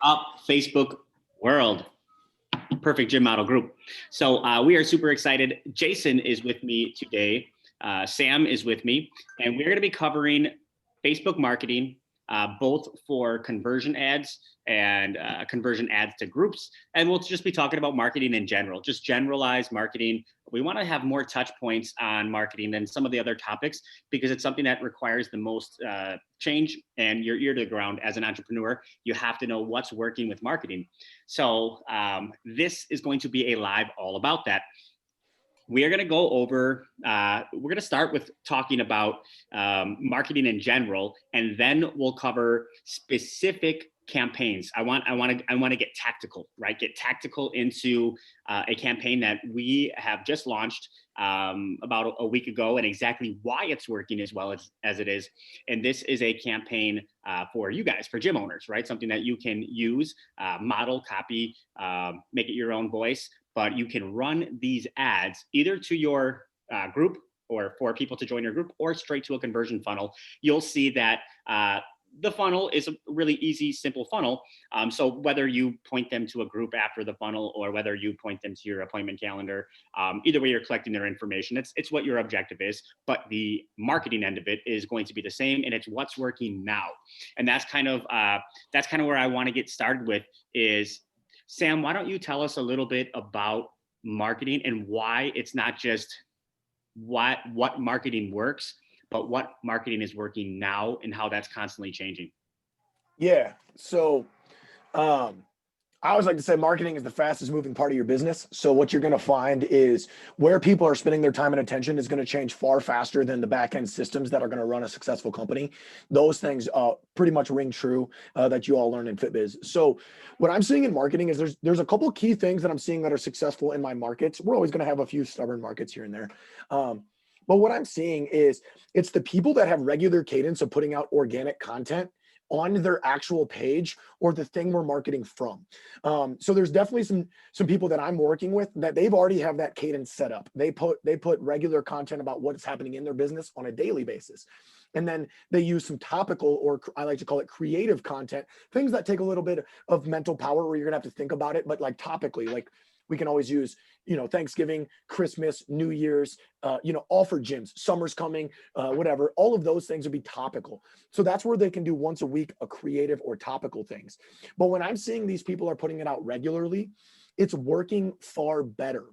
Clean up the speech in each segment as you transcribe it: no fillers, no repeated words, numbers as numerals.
Up Facebook world. Perfect gym model group. So we are super excited. Jason is with me today. Sam is with me, and we're going to be covering Facebook marketing, both for conversion ads and conversion ads to groups. And we'll just be talking about marketing in general, just generalized marketing. We want to have more touch points on marketing than some of the other topics because it's something that requires the most change and your ear to the ground as an entrepreneur. You have to know what's working with marketing. So this is going to be a live all about that. We are going to go over, we're going to start with talking about marketing in general, and then we'll cover specific campaigns. I want to get tactical, right? Get tactical into a campaign that we have just launched about a week ago, and exactly why it's working as well as it is. And this is a campaign for you guys, for gym owners, right? Something that you can use, model, copy, make it your own voice. But you can run these ads either to your group or for people to join your group or straight to a conversion funnel. You'll see that the funnel is a really easy, simple funnel. So whether you point them to a group after the funnel or whether you point them to your appointment calendar, either way you're collecting their information, it's what your objective is, but the marketing end of it is going to be the same, and it's what's working now. And that's kind of where I want to get started with is, Sam, why don't you tell us a little bit about marketing and why it's not just what marketing works, but what marketing is working now and how that's constantly changing. Yeah. So I always like to say marketing is the fastest moving part of your business. So what you're going to find is where people are spending their time and attention is going to change far faster than the back end systems that are going to run a successful company. Those things pretty much ring true that you all learn in FitBiz. So what I'm seeing in marketing is there's a couple of key things that I'm seeing that are successful in my markets. We're always going to have a few stubborn markets here and there. But what I'm seeing is it's the people that have regular cadence of putting out organic content on their actual page or the thing we're marketing from. So there's definitely some people that I'm working with that they've already have that cadence set up. They put regular content about what's happening in their business on a daily basis. And then they use some topical, or I like to call it creative content, things that take a little bit of mental power where you're gonna have to think about it, but like topically, like we can always use, Thanksgiving, Christmas, New Year's, all for gyms, summer's coming, whatever, all of those things would be topical. So that's where they can do once a week, a creative or topical things. But when I'm seeing these people are putting it out regularly, it's working far better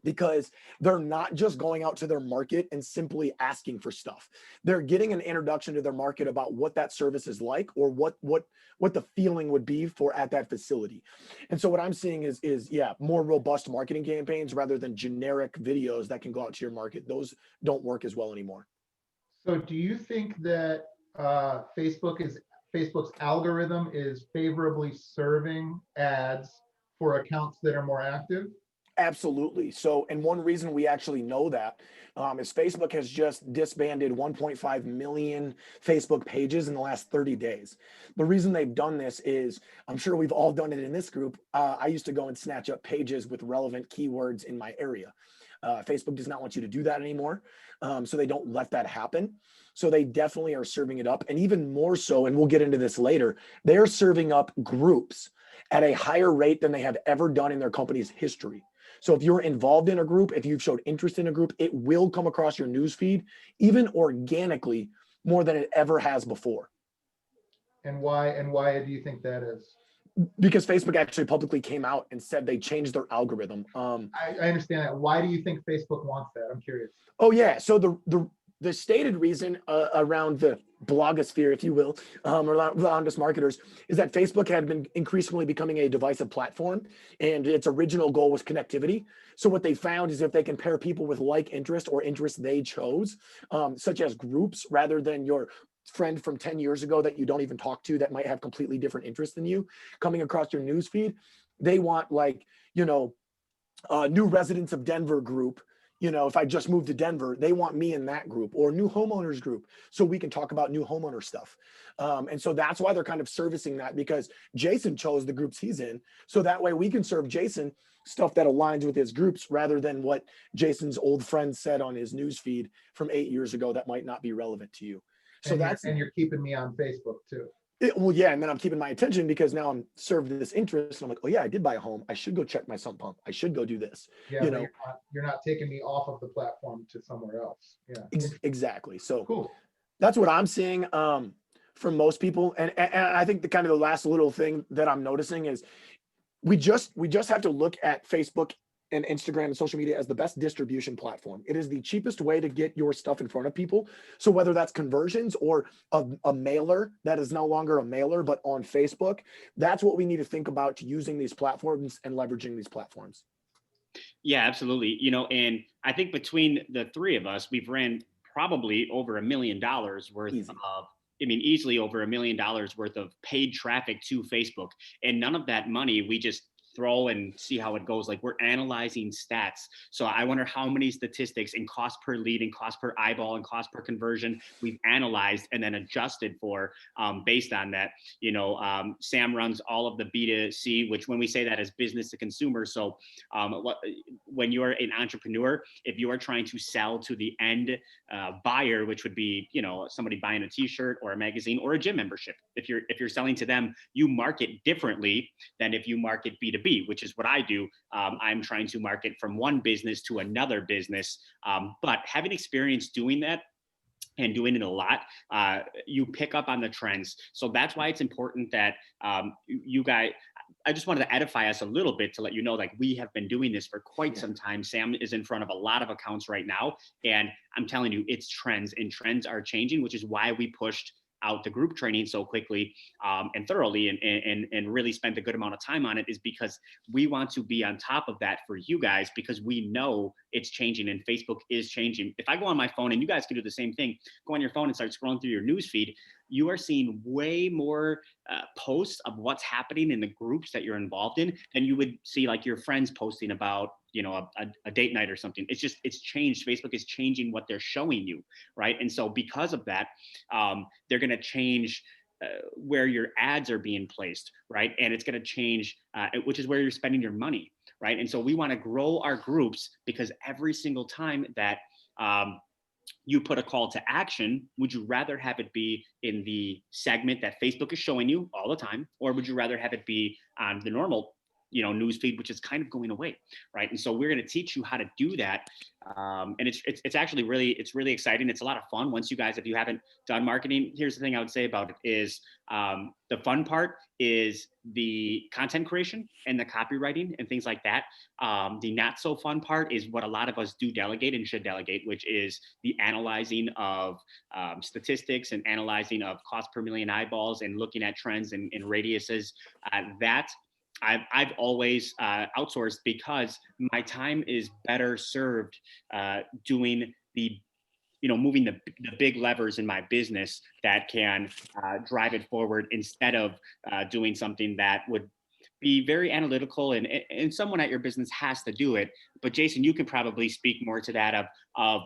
because they're not just going out to their market and simply asking for stuff. They're getting an introduction to their market about what that service is like or what the feeling would be for at that facility. And so what I'm seeing is more robust marketing campaigns rather than generic videos that can go out to your market. Those don't work as well anymore. So do you think that Facebook's algorithm is favorably serving ads for accounts that are more active? Absolutely. So, and one reason we actually know that is Facebook has just disbanded 1.5 million Facebook pages in the last 30 days. The reason they've done this is, I'm sure we've all done it in this group. I used to go and snatch up pages with relevant keywords in my area. Facebook does not want you to do that anymore. So they don't let that happen. So they definitely are serving it up. And even more so, and we'll get into this later, they're serving up groups at a higher rate than they have ever done in their company's history. So if you're involved in a group, if you've showed interest in a group, it will come across your newsfeed, even organically, more than it ever has before. And why do you think that is? Because Facebook actually publicly came out and said they changed their algorithm. I understand that. Why do you think Facebook wants that? I'm curious. Oh yeah, so the stated reason around the blogosphere, if you will, around us marketers, is that Facebook had been increasingly becoming a divisive platform, and its original goal was connectivity. So what they found is if they can pair people with like interest or interests they chose, such as groups, rather than your friend from 10 years ago that you don't even talk to that might have completely different interests than you coming across your newsfeed, they want new residents of Denver group. If I just moved to Denver, they want me in that group, or new homeowners group, so we can talk about new homeowner stuff. And so that's why they're kind of servicing that, because Jason chose the groups he's in. So that way we can serve Jason stuff that aligns with his groups rather than what Jason's old friend said on his news feed from 8 years ago that might not be relevant to you. So and you're keeping me on Facebook too. Well, yeah, and then I'm keeping my attention because now I'm served this interest, and I'm like, oh yeah, I did buy a home. I should go check my sump pump. I should go do this. Yeah, You but know, you're not taking me off of the platform to somewhere else. Yeah. exactly. So Cool. that's what I'm seeing from most people, and I think the kind of the last little thing that I'm noticing is we just have to look at Facebook and Instagram and social media as the best distribution platform. It is the cheapest way to get your stuff in front of people. So whether that's conversions or a mailer that is no longer a mailer, but on Facebook, that's what we need to think about using these platforms and leveraging these platforms. Yeah, absolutely. And I think between the three of us, we've ran probably over $1 million worth Easy. of, I mean, easily over $1 million worth of paid traffic to Facebook. And none of that money we just throw and see how it goes. Like, we're analyzing stats. So I wonder how many statistics and cost per lead and cost per eyeball and cost per conversion we've analyzed and then adjusted for based on that. Sam runs all of the B2C, which when we say that is business to consumer. So when you're an entrepreneur, if you are trying to sell to the end buyer, which would be, somebody buying a t-shirt or a magazine or a gym membership, if you're selling to them, you market differently than if you market B2B, which is what I do. I'm trying to market from one business to another business. But having experience doing that and doing it a lot, you pick up on the trends. So that's why it's important that you guys, I just wanted to edify us a little bit to let you know, like, we have been doing this for quite some time. Sam is in front of a lot of accounts right now. And I'm telling you, it's trends, and trends are changing, which is why we pushed out the group training so quickly and thoroughly and really spent a good amount of time on it, is because we want to be on top of that for you guys, because we know it's changing and Facebook is changing. If I go on my phone, and you guys can do the same thing, go on your phone and start scrolling through your news feed, you are seeing way more posts of what's happening in the groups that you're involved in than you would see like your friends posting about, a date night or something. It's changed. Facebook is changing what they're showing you, right? And so because of that, they're going to change where your ads are being placed, right? And it's going to change, which is where you're spending your money, right? And so we want to grow our groups, because every single time that you put a call to action, would you rather have it be in the segment that Facebook is showing you all the time, or would you rather have it be on the normal news feed, which is kind of going away, right? And so we're going to teach you how to do that, and it's actually really exciting. It's a lot of fun. Once if you haven't done marketing, here's the thing I would say about it is the fun part is the content creation and the copywriting and things like that. The not so fun part is what a lot of us do delegate and should delegate, which is the analyzing of statistics and analyzing of cost per million eyeballs and looking at trends and radiuses. That I've always outsourced, because my time is better served doing moving the big levers in my business that can drive it forward, instead of doing something that would be very analytical, and someone at your business has to do it. But Jason, you can probably speak more to that of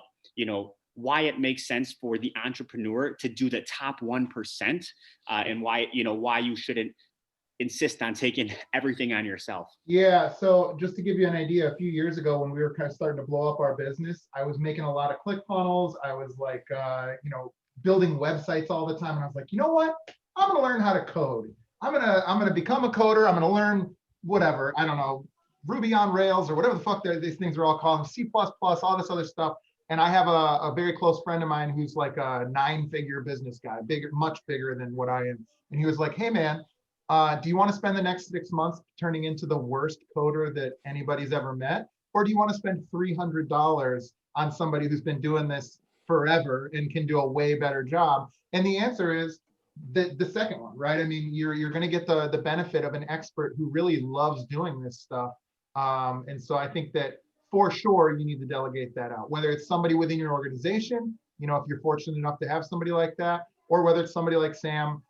why it makes sense for the entrepreneur to do the top 1%, and why you shouldn't insist on taking everything on yourself. Yeah, so just to give you an idea, a few years ago when we were kind of starting to blow up our business, I was making a lot of ClickFunnels. I was like, building websites all the time, and I was like, you know what? I'm gonna learn how to code. I'm gonna become a coder. I'm gonna learn whatever, I don't know, Ruby on Rails or whatever the fuck these things are all called, C++, all this other stuff. And I have a very close friend of mine who's like a 9-figure business guy, much bigger than what I am. And he was like, hey man, do you want to spend the next 6 months turning into the worst coder that anybody's ever met? Or do you want to spend $300 on somebody who's been doing this forever and can do a way better job? And the answer is the second one, right? I mean, you're going to get the benefit of an expert who really loves doing this stuff. And so I think that for sure, you need to delegate that out, whether it's somebody within your organization, if you're fortunate enough to have somebody like that, or whether it's somebody like Sam,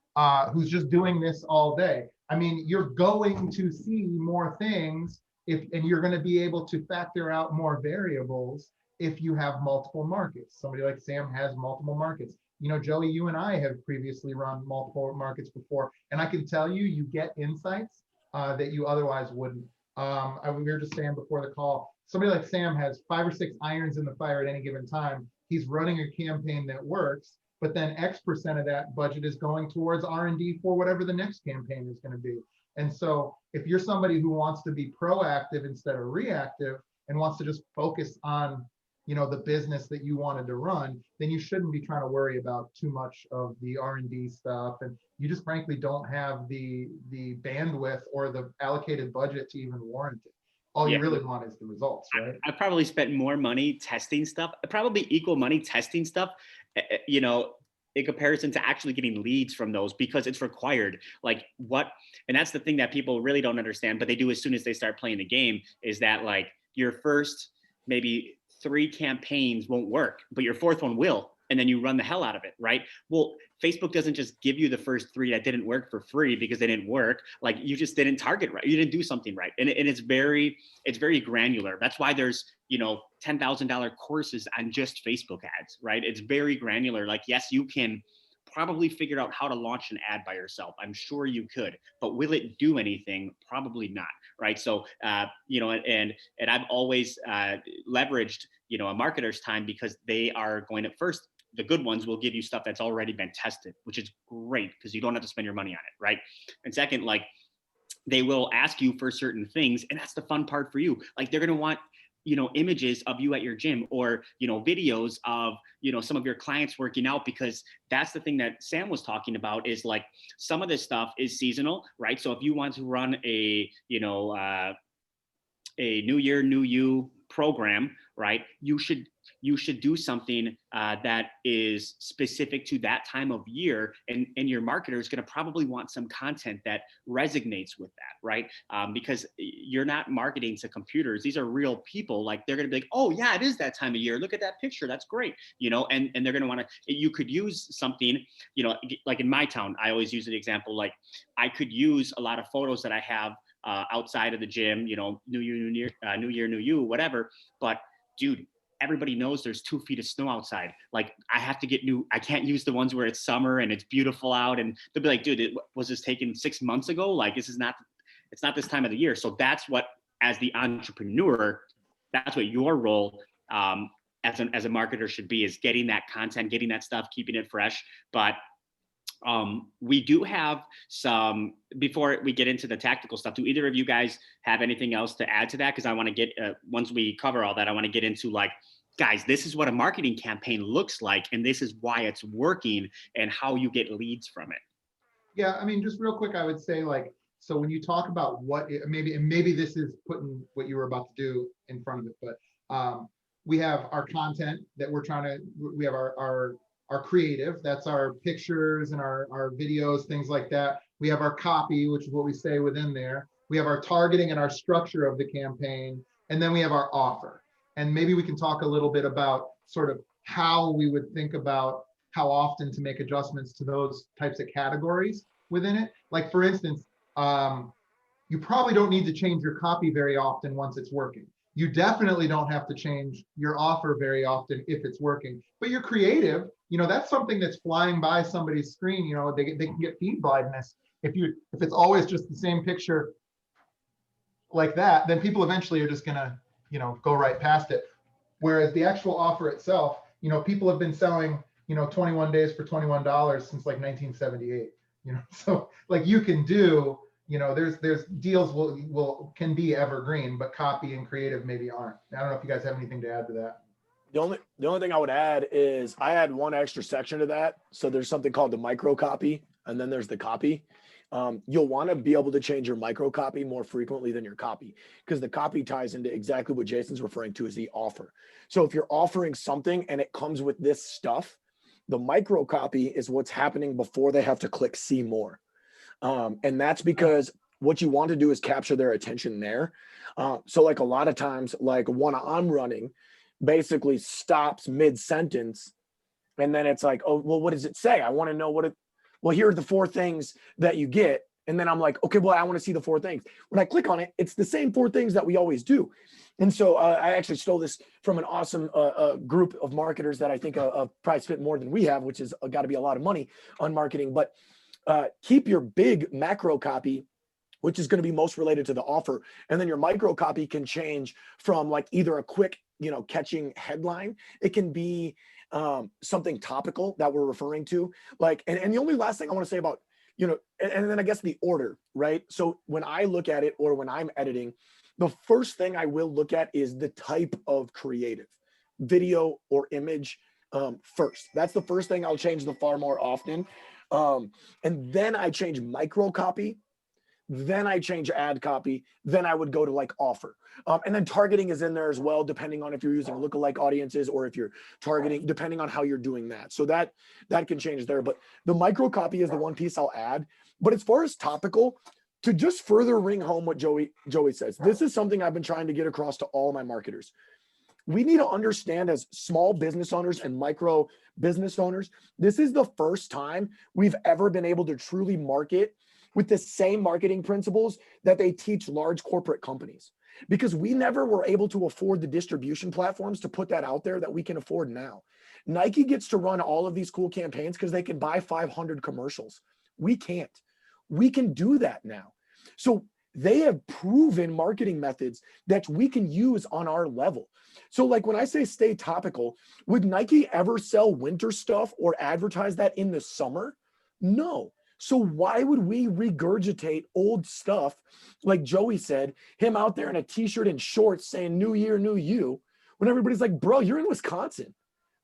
who's just doing this all day. I mean, you're going to see more things and you're going to be able to factor out more variables if you have multiple markets. Somebody like Sam has multiple markets. Joey, you and I have previously run multiple markets before, and I can tell you, you get insights that you otherwise wouldn't. We were just saying before the call, somebody like Sam has 5 or 6 irons in the fire at any given time. He's running a campaign that works, but then X% of that budget is going towards R&D for whatever the next campaign is going to be. And so if you're somebody who wants to be proactive instead of reactive and wants to just focus on, you know, the business that you wanted to run, then you shouldn't be trying to worry about too much of the R&D stuff. And you just frankly don't have the bandwidth or the allocated budget to even warrant it. All you really want is the results, right? I probably spent more money testing stuff, probably equal money testing stuff, you know, in comparison to actually getting leads from those, because it's required. Like what, and that's the thing that people really don't understand, but they do as soon as they start playing the game, is that like your first maybe 3 campaigns won't work, but your 4th one will. And then you run the hell out of it, right? Well, Facebook doesn't just give you the first 3 that didn't work for free because they didn't work. Like you just didn't target right. You didn't do something right. And it's very granular. That's why there's, you know, $10,000 courses on just Facebook ads, right? It's very granular. Like, yes, you can probably figure out how to launch an ad by yourself. I'm sure you could, but will it do anything? Probably not, right? So, you know, and I've always leveraged, you know, a marketer's time, because they are going at first, the good ones will give you stuff that's already been tested, which is great because you don't have to spend your money on it, right? And second, like they will ask you for certain things, and that's the fun part for you. Like they're gonna want, you know, images of you at your gym, or, you know, videos of, you know, some of your clients working out, because that's the thing that Sam was talking about, is like some of this stuff is seasonal, right? So if you want to run a, you know, a New Year, New You program, right? You should do something that is specific to that time of year, and your marketer is going to probably want some content that resonates with that, right? Because you're not marketing to computers; these are real people. Like they're going to be like, "Oh yeah, it is that time of year. Look at that picture. That's great," you know. And they're going to want to. You could use something, you know, like in my town. I always use an example. Like I could use a lot of photos that I have outside of the gym. You know, New Year, New You, whatever. But dude, everybody knows there's 2 feet of snow outside. Like I have to get I can't use the ones where it's summer and it's beautiful out. And they'll be like, dude, was this taken 6 months ago? Like it's not this time of the year. So that's what, as the entrepreneur, that's what your role as a marketer should be, is getting that content, getting that stuff, keeping it fresh. But we do have some, before we get into the tactical stuff, do either of you guys have anything else to add to that? Because I want to get, once we cover all that, I want to get into like, guys, this is what a marketing campaign looks like, and this is why it's working, and how you get leads from it. Yeah, I mean, just real quick, I would say like, so when you talk about what maybe this is putting what you were about to do in front of it, but we have our content that we have our creative, that's our pictures and our videos, things like that. We have our copy, which is what we say within there. We have our targeting and our structure of the campaign. And then we have our offer. And maybe we can talk a little bit about sort of how we would think about how often to make adjustments to those types of categories within it. Like for instance, you probably don't need to change your copy very often once it's working. You definitely don't have to change your offer very often if it's working. But your creative, you know, that's something that's flying by somebody's screen. You know, they can get feed blindness. If it's always just the same picture like that, then people eventually are just gonna, you know, go right past it. Whereas the actual offer itself, you know, people have been selling, you know, 21 days for $21 since like 1978. You know, so like you can do, you know, there's deals can be evergreen, but copy and creative maybe aren't. I don't know if you guys have anything to add to that. The only thing I would add is I add one extra section to that. So there's something called the micro copy, and then there's the copy. You'll want to be able to change your micro copy more frequently than your copy, because the copy ties into exactly what Jason's referring to as the offer. So if you're offering something and it comes with this stuff, the micro copy is what's happening before they have to click see more. And that's because what you want to do is capture their attention there. So like a lot of times, like one I'm running basically stops mid-sentence, and then it's like, oh, well, what does it say? I want to know well, here are the 4 things that you get. And then I'm like, okay, well, I want to see the 4 things. When I click on it, it's the same 4 things that we always do. And so I actually stole this from an awesome group of marketers that I think probably spent more than we have, which has got to be a lot of money on marketing. But keep your big macro copy, which is going to be most related to the offer. And then your micro copy can change from like either a quick, you know, catching headline. It can be something topical that we're referring to. Like, and the only last thing I want to say about, and then I guess the order, right? So when I look at it or when I'm editing, the first thing I will look at is the type of creative, video or image first. That's the first thing I'll change the far more often. And then I change micro copy, then I change ad copy, then I would go to like offer. And then targeting is in there as well, depending on if you're using lookalike audiences or if you're targeting, depending on how you're doing that. So that can change there. But the micro copy is the one piece I'll add. But as far as topical, to just further ring home what Joey says, this is something I've been trying to get across to all my marketers. We need to understand as small business owners and micro business owners, this is the first time we've ever been able to truly market with the same marketing principles that they teach large corporate companies, because we never were able to afford the distribution platforms to put that out there that we can afford now. Nike gets to run all of these cool campaigns because they can buy 500 commercials. We can't. We can do that now. So they have proven marketing methods that we can use on our level. So like when I say stay topical, would Nike ever sell winter stuff or advertise that in the summer? No. So why would we regurgitate old stuff, like Joey said, him out there in a t-shirt and shorts saying new year, new you, when everybody's like, bro, you're in Wisconsin.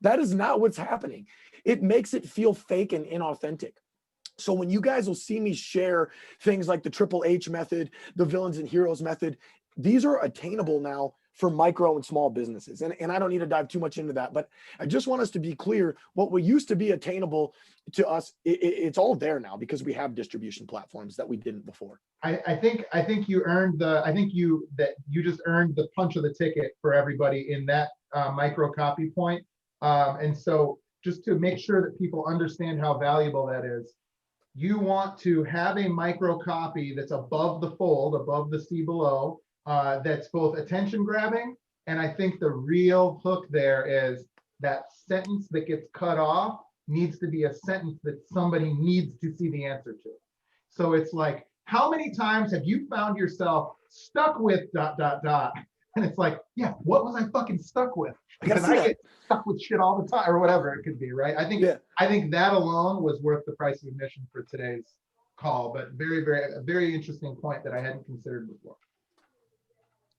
That is not what's happening. It makes it feel fake and inauthentic. So when you guys will see me share things like the Triple H method, the villains and heroes method, these are attainable now for micro and small businesses. And I don't need to dive too much into that, but I just want us to be clear, what used to be attainable to us, it's all there now because we have distribution platforms that we didn't before. I think you just earned the punch of the ticket for everybody in that micro copy point. And so just to make sure that people understand how valuable that is, you want to have a micro copy that's above the fold, above the see below, that's both attention grabbing. And I think the real hook there is that sentence that gets cut off needs to be a sentence that somebody needs to see the answer to. So it's like, how many times have you found yourself stuck with ... And it's like, yeah, what was I fucking stuck with? Because I get stuck with shit all the time, or whatever it could be, right? I think that alone was worth the price of admission for today's call. But a very interesting point that I hadn't considered before.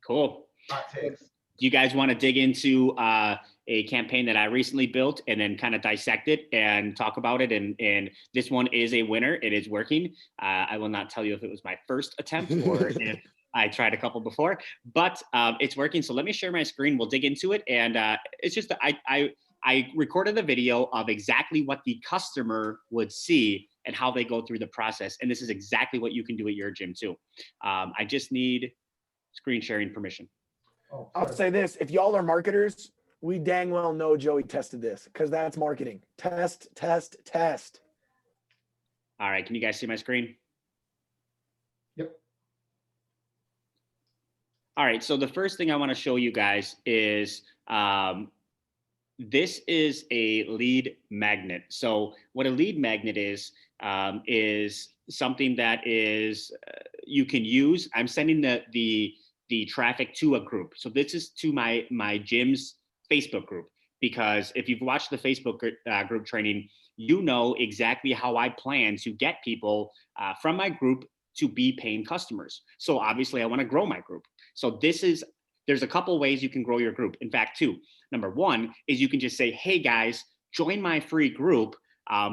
Cool. Hot takes. Do you guys want to dig into a campaign that I recently built and then kind of dissect it and talk about it? And this one is a winner. It is working. I will not tell you if it was my first attempt or if I tried a couple before, but it's working. So let me share my screen. We'll dig into it. And it's just, I recorded a video of exactly what the customer would see and how they go through the process. And this is exactly what you can do at your gym too. I just need screen sharing permission. Oh, I'll say this, if y'all are marketers, we dang well know Joey tested this because that's marketing. Test, test, test. All right, can you guys see my screen? Yep. All right, so the first thing I want to show you guys is this is a lead magnet. So what a lead magnet is something that is you can use. I'm sending the traffic to a group. So this is to my gym's Facebook group, because if you've watched the Facebook group training, you know exactly how I plan to get people from my group to be paying customers. So obviously I want to grow my group. So there's a couple ways you can grow your group. In fact, two. Number one is you can just say, hey guys, join my free group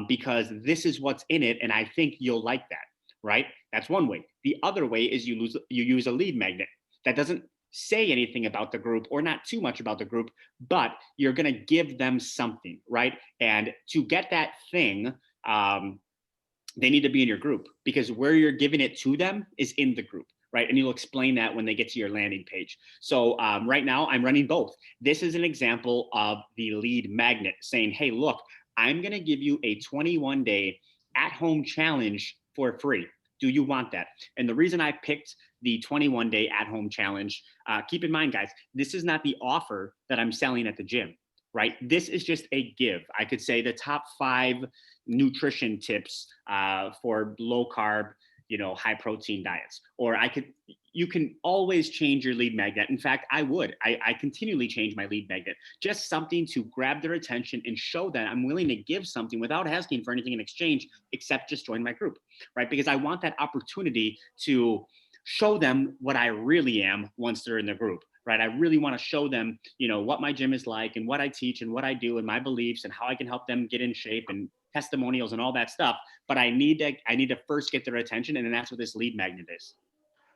because this is what's in it and I think you'll like that, right? That's one way. The other way is you use a lead magnet that doesn't say anything about the group or not too much about the group, but you're going to give them something, right? And to get that thing, they need to be in your group, because where you're giving it to them is in the group, right? And you'll explain that when they get to your landing page. So right now I'm running both. This is an example of the lead magnet saying, hey, look, I'm going to give you a 21-day at-home challenge for free. Do you want that? And the reason I picked the 21-day at-home challenge, keep in mind, guys, this is not the offer that I'm selling at the gym, right? This is just a give. I could say the top 5 nutrition tips for low carb high protein diets, or you can always change your lead magnet. In fact, I continually change my lead magnet, just something to grab their attention and show that I'm willing to give something without asking for anything in exchange, except just join my group, right? Because I want that opportunity to show them what I really am once they're in the group, right? I really want to show them, what my gym is like and what I teach and what I do and my beliefs and how I can help them get in shape and testimonials and all that stuff. But I need to first get their attention, and then that's what this lead magnet is.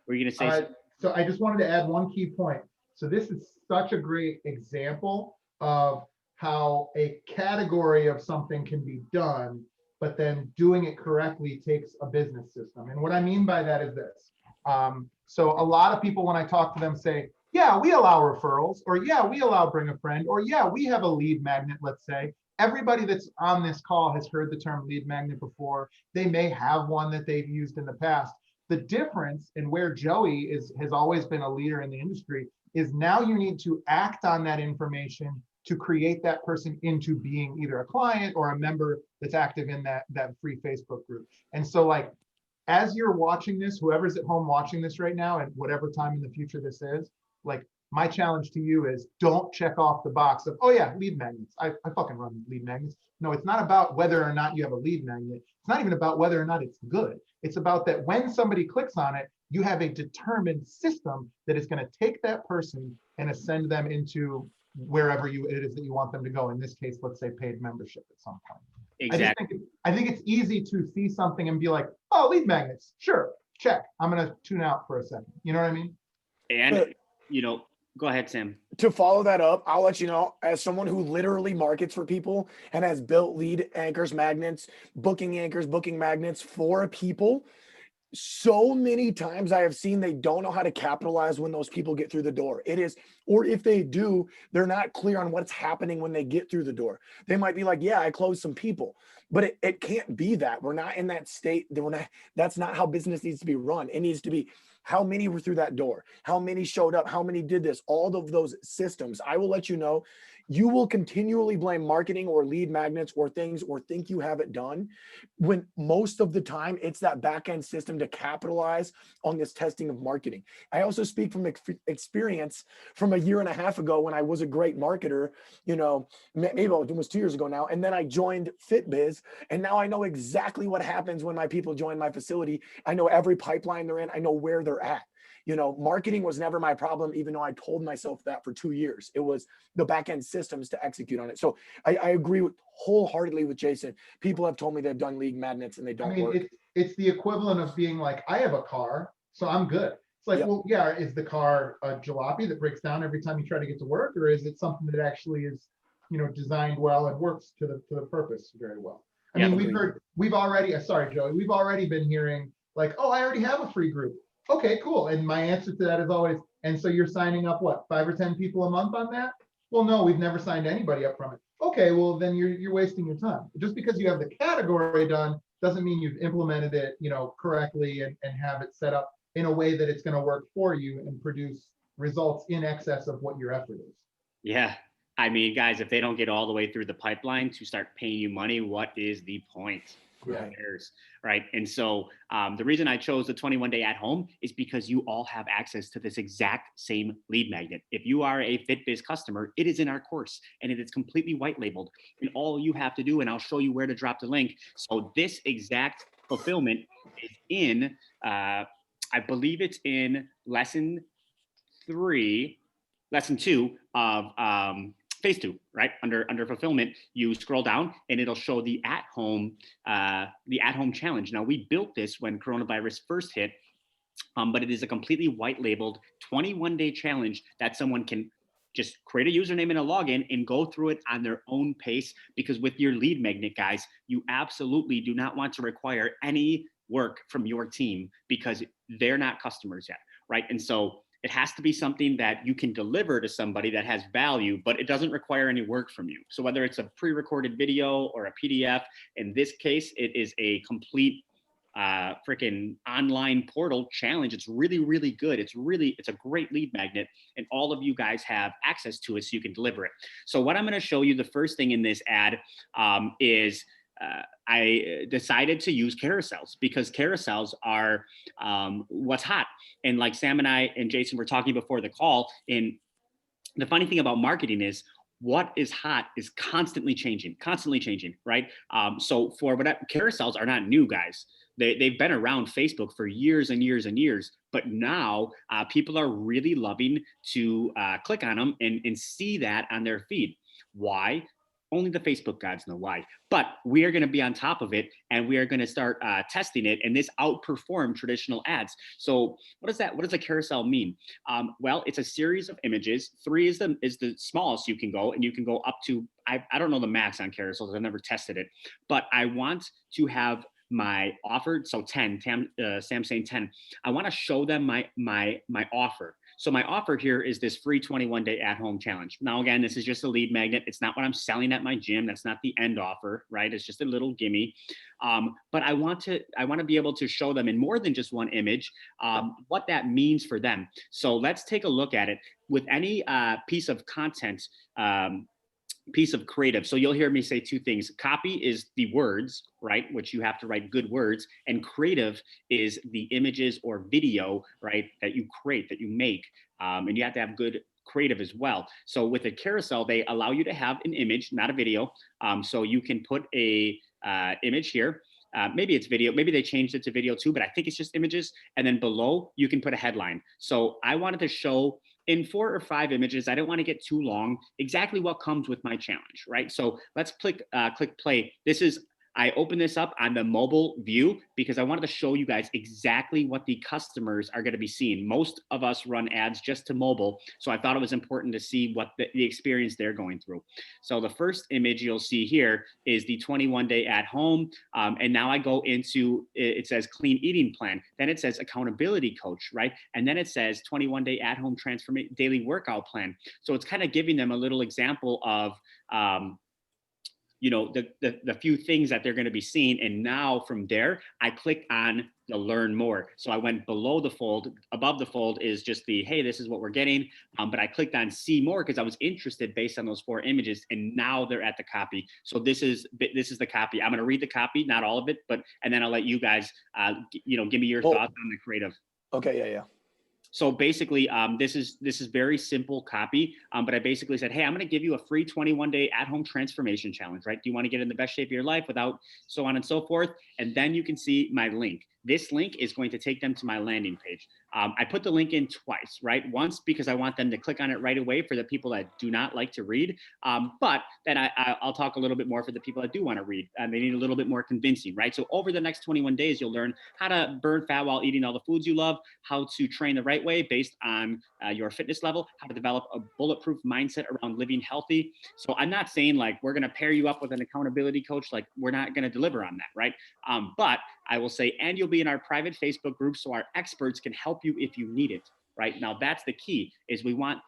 Were you going to say something? So I just wanted to add one key point. So this is such a great example of how a category of something can be done, but then doing it correctly takes a business system. And what I mean by that is this. So a lot of people, when I talk to them, say, yeah, we allow referrals, or yeah, we allow bring a friend, or yeah, we have a lead magnet, let's say. Everybody that's on this call has heard the term lead magnet before. They may have one that they've used in the past. The difference in where Joey has always been a leader in the industry is now you need to act on that information to create that person into being either a client or a member that's active in that free Facebook group. And so as you're watching this, whoever's at home watching this right now, and whatever time in the future this is, my challenge to you is don't check off the box of, oh yeah, lead magnets. I fucking run lead magnets. No, it's not about whether or not you have a lead magnet. It's not even about whether or not it's good. It's about that when somebody clicks on it, you have a determined system that is going to take that person and ascend them into wherever it is that you want them to go. In this case, let's say paid membership at some point. Exactly. I think it's easy to see something and be like, oh, lead magnets. Sure, check. I'm going to tune out for a second. You know what I mean? And, go ahead, Sam. To follow that up, I'll let you know, as someone who literally markets for people and has built lead anchors, magnets, booking anchors, booking magnets for people, so many times I have seen they don't know how to capitalize when those people get through the door. Or if they do, they're not clear on what's happening when they get through the door. They might be like, yeah, I closed some people, but it can't be that. We're not in that state. That's not how business needs to be run. It needs to be how many were through that door, how many showed up, how many did this, all of those systems. I will let you know, you will continually blame marketing or lead magnets or things or think you have it done, when most of the time it's that back end system to capitalize on this testing of marketing. I also speak from experience from a year and a half ago when I was a great marketer, maybe it was 2 years ago now. And then I joined FitBiz, and now I know exactly what happens when my people join my facility. I know every pipeline they're in. I know where they're at. Marketing was never my problem, even though I told myself that for 2 years. It was the back end systems to execute on it. So I agree wholeheartedly with Jason. People have told me they've done lead magnets and they don't work. It's the equivalent of being like, I have a car, so I'm good. It's like, well, yeah, is the car a jalopy that breaks down every time you try to get to work, or is it something that actually is, designed well and works to the purpose very well? I mean, we've already been hearing like, oh, I already have a free group. Okay, cool. And my answer to that is always, and so you're signing up what, 5 or 10 people a month on that? Well, no, we've never signed anybody up from it. Okay, well then you're wasting your time. Just because you have the category done doesn't mean you've implemented it, correctly and have it set up in a way that it's going to work for you and produce results in excess of what your effort is. Yeah. I mean, guys, if they don't get all the way through the pipeline to start paying you money, what is the point? Right. And so the reason I chose the 21-day at home is because you all have access to this exact same lead magnet. If you are a FitBiz customer, it is in our course and it is completely white labeled. And all you have to do, and I'll show you where to drop the link. So this exact fulfillment is in, I believe it's in lesson 2 of phase 2, right? Under fulfillment, you scroll down and it'll show the at-home challenge. Now, we built this when coronavirus first hit, but it is a completely white labeled 21-day challenge that someone can just create a username and a login and go through it on their own pace. Because with your lead magnet, guys, you absolutely do not want to require any work from your team because they're not customers yet, right? And so it has to be something that you can deliver to somebody that has value, but it doesn't require any work from you. So whether it's a pre-recorded video or a PDF, in this case, it is a complete freaking online portal challenge. It's really, really good. It's a great lead magnet, and all of you guys have access to it so you can deliver it. So what I'm going to show you, the first thing in this ad is I decided to use carousels because carousels are what's hot. And like Sam and I and Jason were talking before the call, and the funny thing about marketing is what is hot is constantly changing, right? So for whatever, carousels are not new, guys. They've been around Facebook for years and years and years, but now people are really loving to click on them and see that on their feed. Why? Only the Facebook gods know why. But we are going to be on top of it, and we are going to start testing it. And this outperformed traditional ads. So what does that? What does a carousel mean? Well, it's a series of images. 3 is the smallest you can go, and you can go up to I don't know the max on carousels. I've never tested it, but I want to have my offer. So 10, Sam saying 10. I want to show them my offer. So my offer here is this free 21-day at-home challenge. Now, again, this is just a lead magnet. It's not what I'm selling at my gym. That's not the end offer, right? It's just a little gimme. But I want to be able to show them in more than just one image what that means for them. So let's take a look at it. With any piece of content, piece of creative. So you'll hear me say 2 things. Copy is the words, right? Which you have to write good words. And creative is the images or video, right? That you create, that you make. And you have to have good creative as well. So with a carousel, they allow you to have an image, not a video. So you can put a image here. Maybe it's video, maybe they changed it to video too, but I think it's just images. And then below you can put a headline. So I wanted to show in 4 or 5 images, I don't want to get too long, exactly what comes with my challenge, right? So let's click play. I open this up on the mobile view because I wanted to show you guys exactly what the customers are going to be seeing. Most of us run ads just to mobile, so I thought it was important to see what the experience they're going through. So the first image you'll see here is the 21-day at home, and now I go into, it says clean eating plan, then it says accountability coach, right? And then it says 21-day at home transformation daily workout plan. So it's kind of giving them a little example of the few things that they're going to be seeing. And now from there, I click on the learn more. So I went below the fold. Above the fold is just the, hey, this is what we're getting. But I clicked on see more because I was interested based on those 4 images. And now they're at the copy. So this is the copy. I'm going to read the copy, not all of it, and then I'll let you guys, give me your thoughts on the creative. Okay. Yeah. So basically, this is very simple copy, but I basically said, hey, I'm going to give you a free 21-day at-home transformation challenge, right? Do you want to get in the best shape of your life without so on and so forth? And then you can see my link. This link is going to take them to my landing page. I put the link in twice, right? Once because I want them to click on it right away for the people that do not like to read, but then I'll talk a little bit more for the people that do want to read. They need a little bit more convincing, right? So over the next 21 days, you'll learn how to burn fat while eating all the foods you love, how to train the right way based on your fitness level, how to develop a bulletproof mindset around living healthy. So I'm not saying like we're going to pair you up with an accountability coach, like we're not going to deliver on that, right? But I will say, and you'll be in our private Facebook group so our experts can help you if you need it, right? Now that's the key, is we want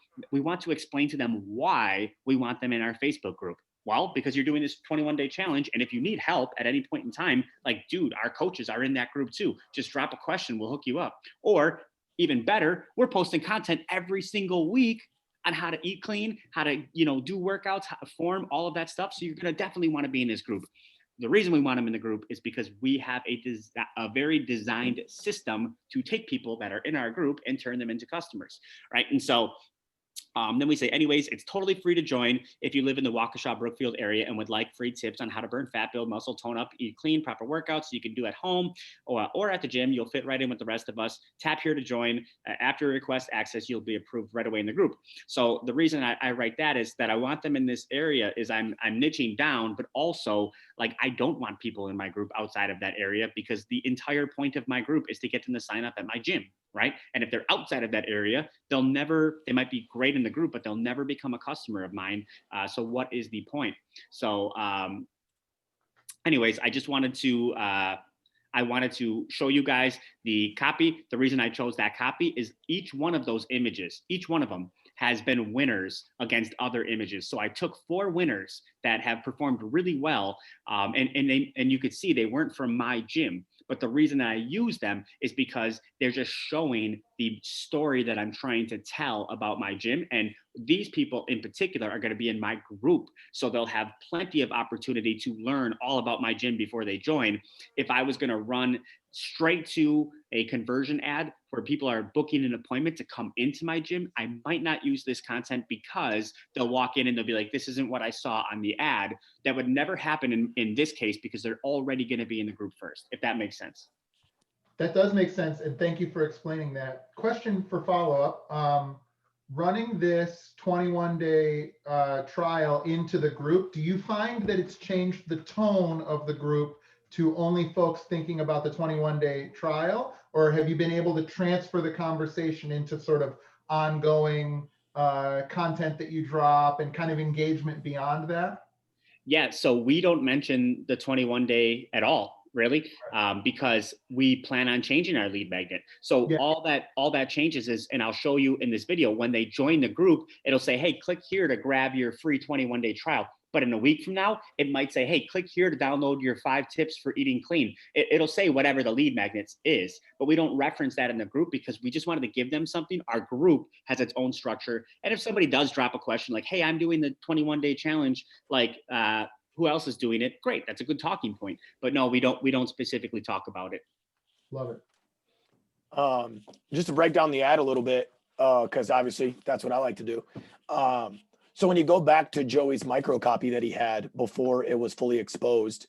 to explain to them why we want them in our Facebook group. Well, because you're doing this 21-day challenge, and if you need help at any point in time, like, dude, our coaches are in that group too. Just drop a question, we'll hook you up. Or even better, we're posting content every single week on how to eat clean, how to, do workouts, how to form, all of that stuff. So you're going to definitely want to be in this group. The reason we want them in the group is because we have a very designed system to take people that are in our group and turn them into customers, right? And so then we say, anyways, it's totally free to join if you live in the Waukesha, Brookfield area and would like free tips on how to burn fat, build muscle, tone up, eat clean, proper workouts you can do at home or at the gym. You'll fit right in with the rest of us. Tap here to join. After request access, you'll be approved right away in the group. So the reason I write that is that I want them in this area is I'm niching down, but also like I don't want people in my group outside of that area because the entire point of my group is to get them to sign up at my gym. Right. And if they're outside of that area, they might be great in the group, but they'll never become a customer of mine. So what is the point? So anyways, I just wanted to show you guys the copy. The reason I chose that copy is each one of those images, each one of them has been winners against other images. So I took 4 winners that have performed really well. And you could see they weren't from my gym, But the reason that I use them is because they're just showing the story that I'm trying to tell about my gym. And these people in particular are going to be in my group. So they'll have plenty of opportunity to learn all about my gym before they join. If I was going to run straight to a conversion ad where people are booking an appointment to come into my gym, I might not use this content because they'll walk in and they'll be like, this isn't what I saw on the ad. That would never happen in this case because they're already going to be in the group first, if that makes sense. That does make sense, and thank you for explaining that. Question for follow-up. Running this 21-day trial into the group, do you find that it's changed the tone of the group to only folks thinking about the 21-day trial, or have you been able to transfer the conversation into sort of ongoing content that you drop and kind of engagement beyond that? Yeah, so we don't mention the 21-day at all, really, because we plan on changing our lead magnet. So Yeah. all that changes is, and I'll show you in this video, when they join the group, it'll say, hey, click here to grab your free 21-day trial. But in a week from now, it might say, hey, click here to download your 5 tips for eating clean. It'll say whatever the lead magnets is, but we don't reference that in the group because we just wanted to give them something. Our group has its own structure. And if somebody does drop a question like, hey, I'm doing the 21-day challenge, like who else is doing it? Great, that's a good talking point. But no, we don't specifically talk about it. Love it. Just to break down the ad a little bit, because obviously that's what I like to do. So when you go back to Joey's micro copy that he had before it was fully exposed,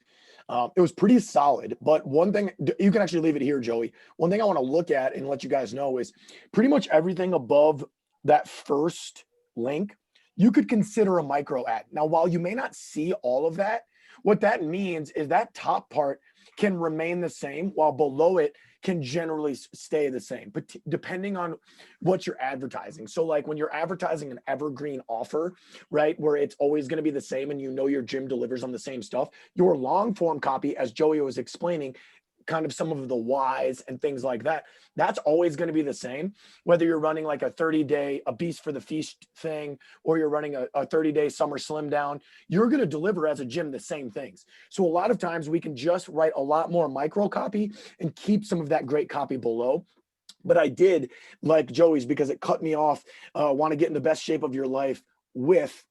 it was pretty solid. But one thing, you can actually leave it here, Joey. One thing I want to look at and let you guys know is pretty much everything above that first link, you could consider a micro ad. Now, while you may not see all of that, what that means is that top part can remain the same while below it can generally stay the same, but depending on what you're advertising. So like when you're advertising an evergreen offer, right, where it's always going to be the same and you know your gym delivers on the same stuff, your long form copy, as Joey was explaining, kind of some of the whys and things like that, that's always going to be the same, whether you're running like a 30-day, a Beast for the Feast thing, or you're running a 30-day summer slim down, you're going to deliver as a gym the same things. So a lot of times we can just write a lot more micro copy and keep some of that great copy below. But I did like Joey's because it cut me off, want to get in the best shape of your life with,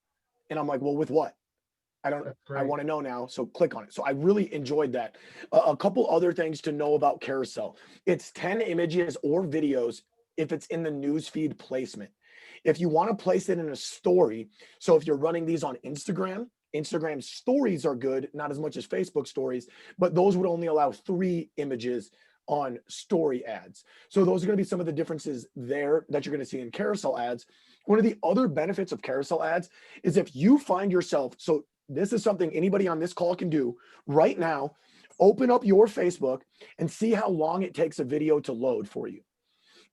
and I'm like, well, with what? I want to know now. So click on it. So I really enjoyed that. A couple other things to know about Carousel. It's 10 images or videos if it's in the newsfeed placement. If you want to place it in a story, so if you're running these on Instagram stories are good, not as much as Facebook stories, but those would only allow 3 images on story ads. So those are going to be some of the differences there that you're going to see in carousel ads. One of the other benefits of carousel ads is if you find yourself, so this is something anybody on this call can do right now, open up your Facebook and see how long it takes a video to load for you.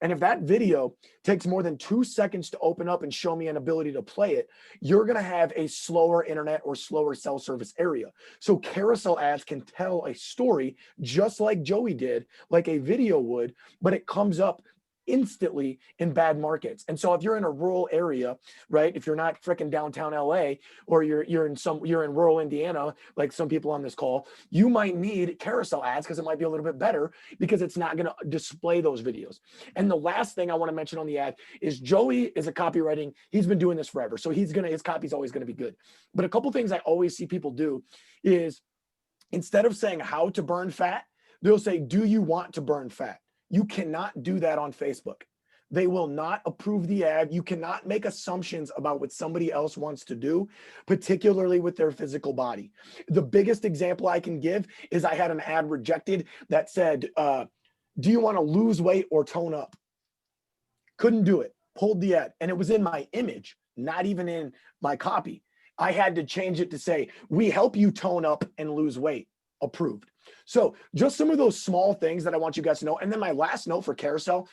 And if that video takes more than 2 seconds to open up and show me an ability to play it, you're going to have a slower internet or slower cell service area. So carousel ads can tell a story just like Joey did, like a video would, but it comes up instantly in bad markets. And so if you're in a rural area, right, if you're not freaking downtown LA, or you're in rural Indiana, like some people on this call, you might need carousel ads because it might be a little bit better because it's not going to display those videos. And the last thing I want to mention on the ad is Joey is a copywriting. He's been doing this forever. So his copy's always going to be good. But a couple things I always see people do is instead of saying how to burn fat, they'll say, do you want to burn fat? You cannot do that on Facebook. They will not approve the ad. You cannot make assumptions about what somebody else wants to do, particularly with their physical body. The biggest example I can give is I had an ad rejected that said, do you want to lose weight or tone up? Couldn't do it. Pulled the ad. And it was in my image, not even in my copy. I had to change it to say, we help you tone up and lose weight. Approved. So just some of those small things that I want you guys to know. And then my last note for carousel,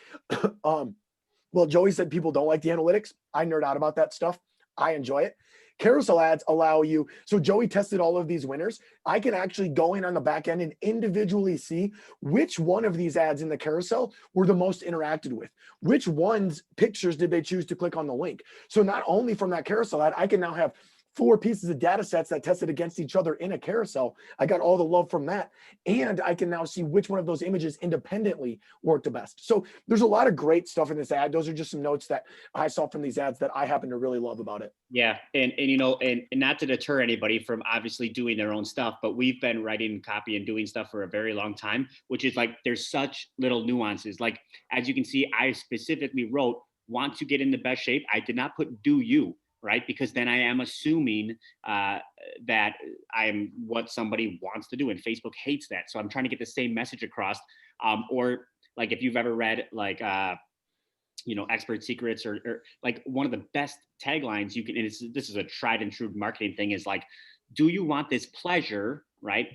well, Joey said people don't like the analytics. I nerd out about that stuff. I enjoy it. Carousel ads allow you, so Joey tested all of these winners. I can actually go in on the back end and individually see which one of these ads in the carousel were the most interacted with. Which one's pictures did they choose to click on the link? So not only from that carousel ad, I can now have 4 pieces of data sets that tested against each other in a carousel. I got all the love from that. And I can now see which one of those images independently worked the best. So there's a lot of great stuff in this ad. Those are just some notes that I saw from these ads that I happen to really love about it. Yeah, and you know, and not to deter anybody from obviously doing their own stuff, but we've been writing copy and doing stuff for a very long time, which is like there's such little nuances. Like as you can see, I specifically wrote want to get in the best shape. I did not put do you, right? Because then I am assuming that I am what somebody wants to do, and Facebook hates that. So I'm trying to get the same message across. Or like if you've ever read like you know, Expert Secrets or like one of the best taglines you can, and this is a tried and true marketing thing, is like, do you want this pleasure, right?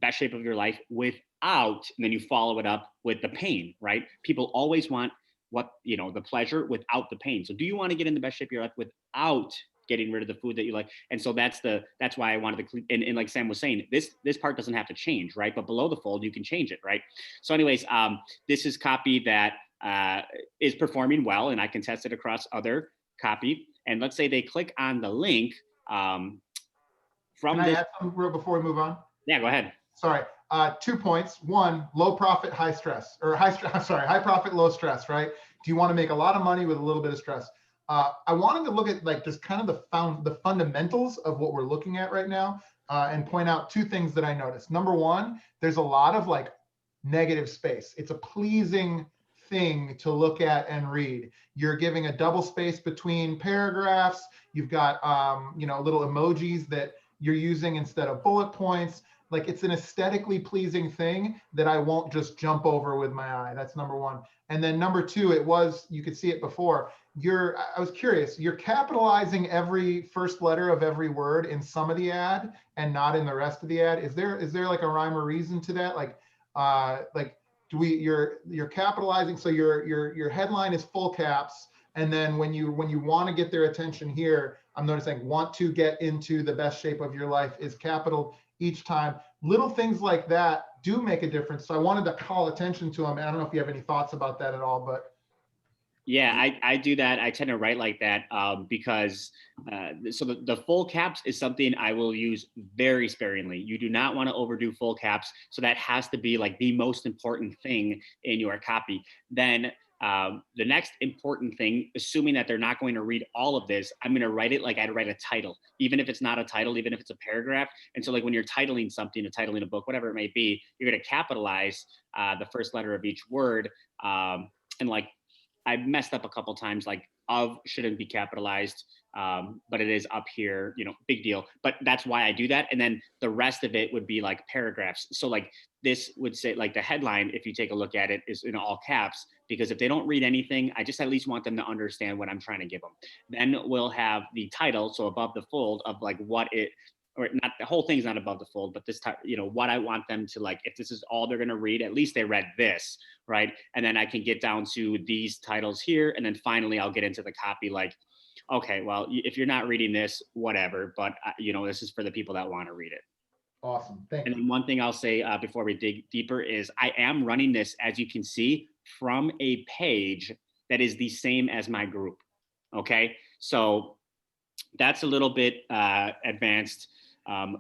Best shape of your life without, and then you follow it up with the pain, right? People always want what, you know, the pleasure without the pain. So do you want to get in the best shape of your life without getting rid of the food that you like? And so that's why I wanted to, and like Sam was saying, this part doesn't have to change, right? But below the fold, you can change it, right? So anyways, this is copy that is performing well, and I can test it across other copy. And let's say they click on the link from Can I this. add something real before we move on? Yeah, go ahead. Sorry. 2 points. One, low profit, high stress, or high profit, low stress, right? Do you want to make a lot of money with a little bit of stress? I wanted to look at like just kind of the fundamentals of what we're looking at right now, and point out 2 things that I noticed. Number one, there's a lot of like negative space. It's a pleasing thing to look at and read. You're giving a double space between paragraphs. You've got you know, little emojis that you're using instead of bullet points. Like it's an aesthetically pleasing thing that I won't just jump over with my eye. That's number one. And then number 2, you could see it before. I was curious, you're capitalizing every first letter of every word in some of the ad and not in the rest of the ad. Is there like a rhyme or reason to that? Like you're capitalizing, so your headline is full caps, and then when you want to get their attention here, I'm noticing want to get into the best shape of your life is capital each time. Little things like that do make a difference. So I wanted to call attention to them. And I don't know if you have any thoughts about that at all, but Yeah, I do that. I tend to write like that because so the full caps is something I will use very sparingly. You do not want to overdo full caps. So that has to be like the most important thing in your copy. Then the next important thing, assuming that they're not going to read all of this, I'm going to write it like I'd write a title, even if it's not a title, even if it's a paragraph. And so like when you're titling something, titling a book, whatever it may be, you're going to capitalize the first letter of each word. And like, I messed up a couple times, like of shouldn't be capitalized, but it is up here, you know, big deal. But that's why I do that. And then the rest of it would be like paragraphs. So like this would say like the headline, if you take a look at it, is in all caps, because if they don't read anything, I just at least want them to understand what I'm trying to give them. Then we'll have the title, so above the fold of like what it, or not, the whole thing's not above the fold, but this time, you know, what I want them to like, if this is all they're going to read, at least they read this, right? And then I can get down to these titles here. And then finally I'll get into the copy like, okay, well, if you're not reading this, whatever, but you know, this is for the people that want to read it. awesome. Thank And you. then one thing I'll say before we dig deeper is I am running this, as you can see, from a page that is the same as my group. Okay, so that's a little bit advanced.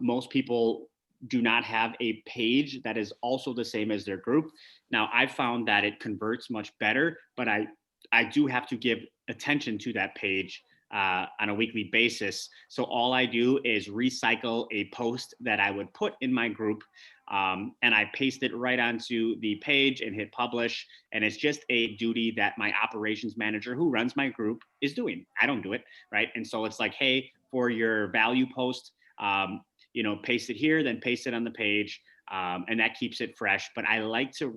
Most people do not have a page that is also the same as their group. Now, I've found that it converts much better, but I do have to give attention to that page on a weekly basis. So all I do is recycle a post that I would put in my group, and I paste it right onto the page and hit publish. And it's just a duty that my operations manager who runs my group is doing. I don't do it, right? And so it's like, hey, for your value post, you know, paste it here, then paste it on the page. And that keeps it fresh. But I like to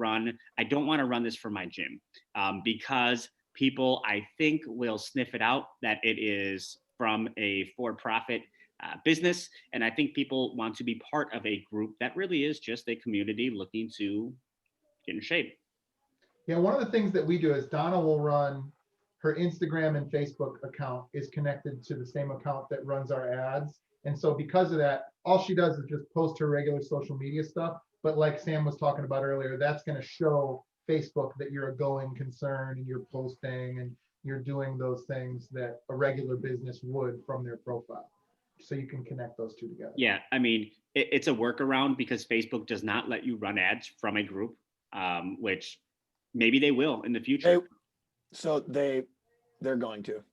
I don't want to run this for my gym because people, I think, will sniff it out that it is from a for-profit business. And I think people want to be part of a group that really is just a community looking to get in shape. Yeah, one of the things that we do is Donna will run her Instagram and Facebook account is connected to the same account that runs our ads. And so because of that, all she does is just post her regular social media stuff. But like Sam was talking about earlier, that's going to show Facebook that you're a going concern and you're posting and you're doing those things that a regular business would from their profile. so you can connect those two together. Yeah, I mean, it's a workaround because Facebook does not let you run ads from a group, which maybe they will in the future. They're going to.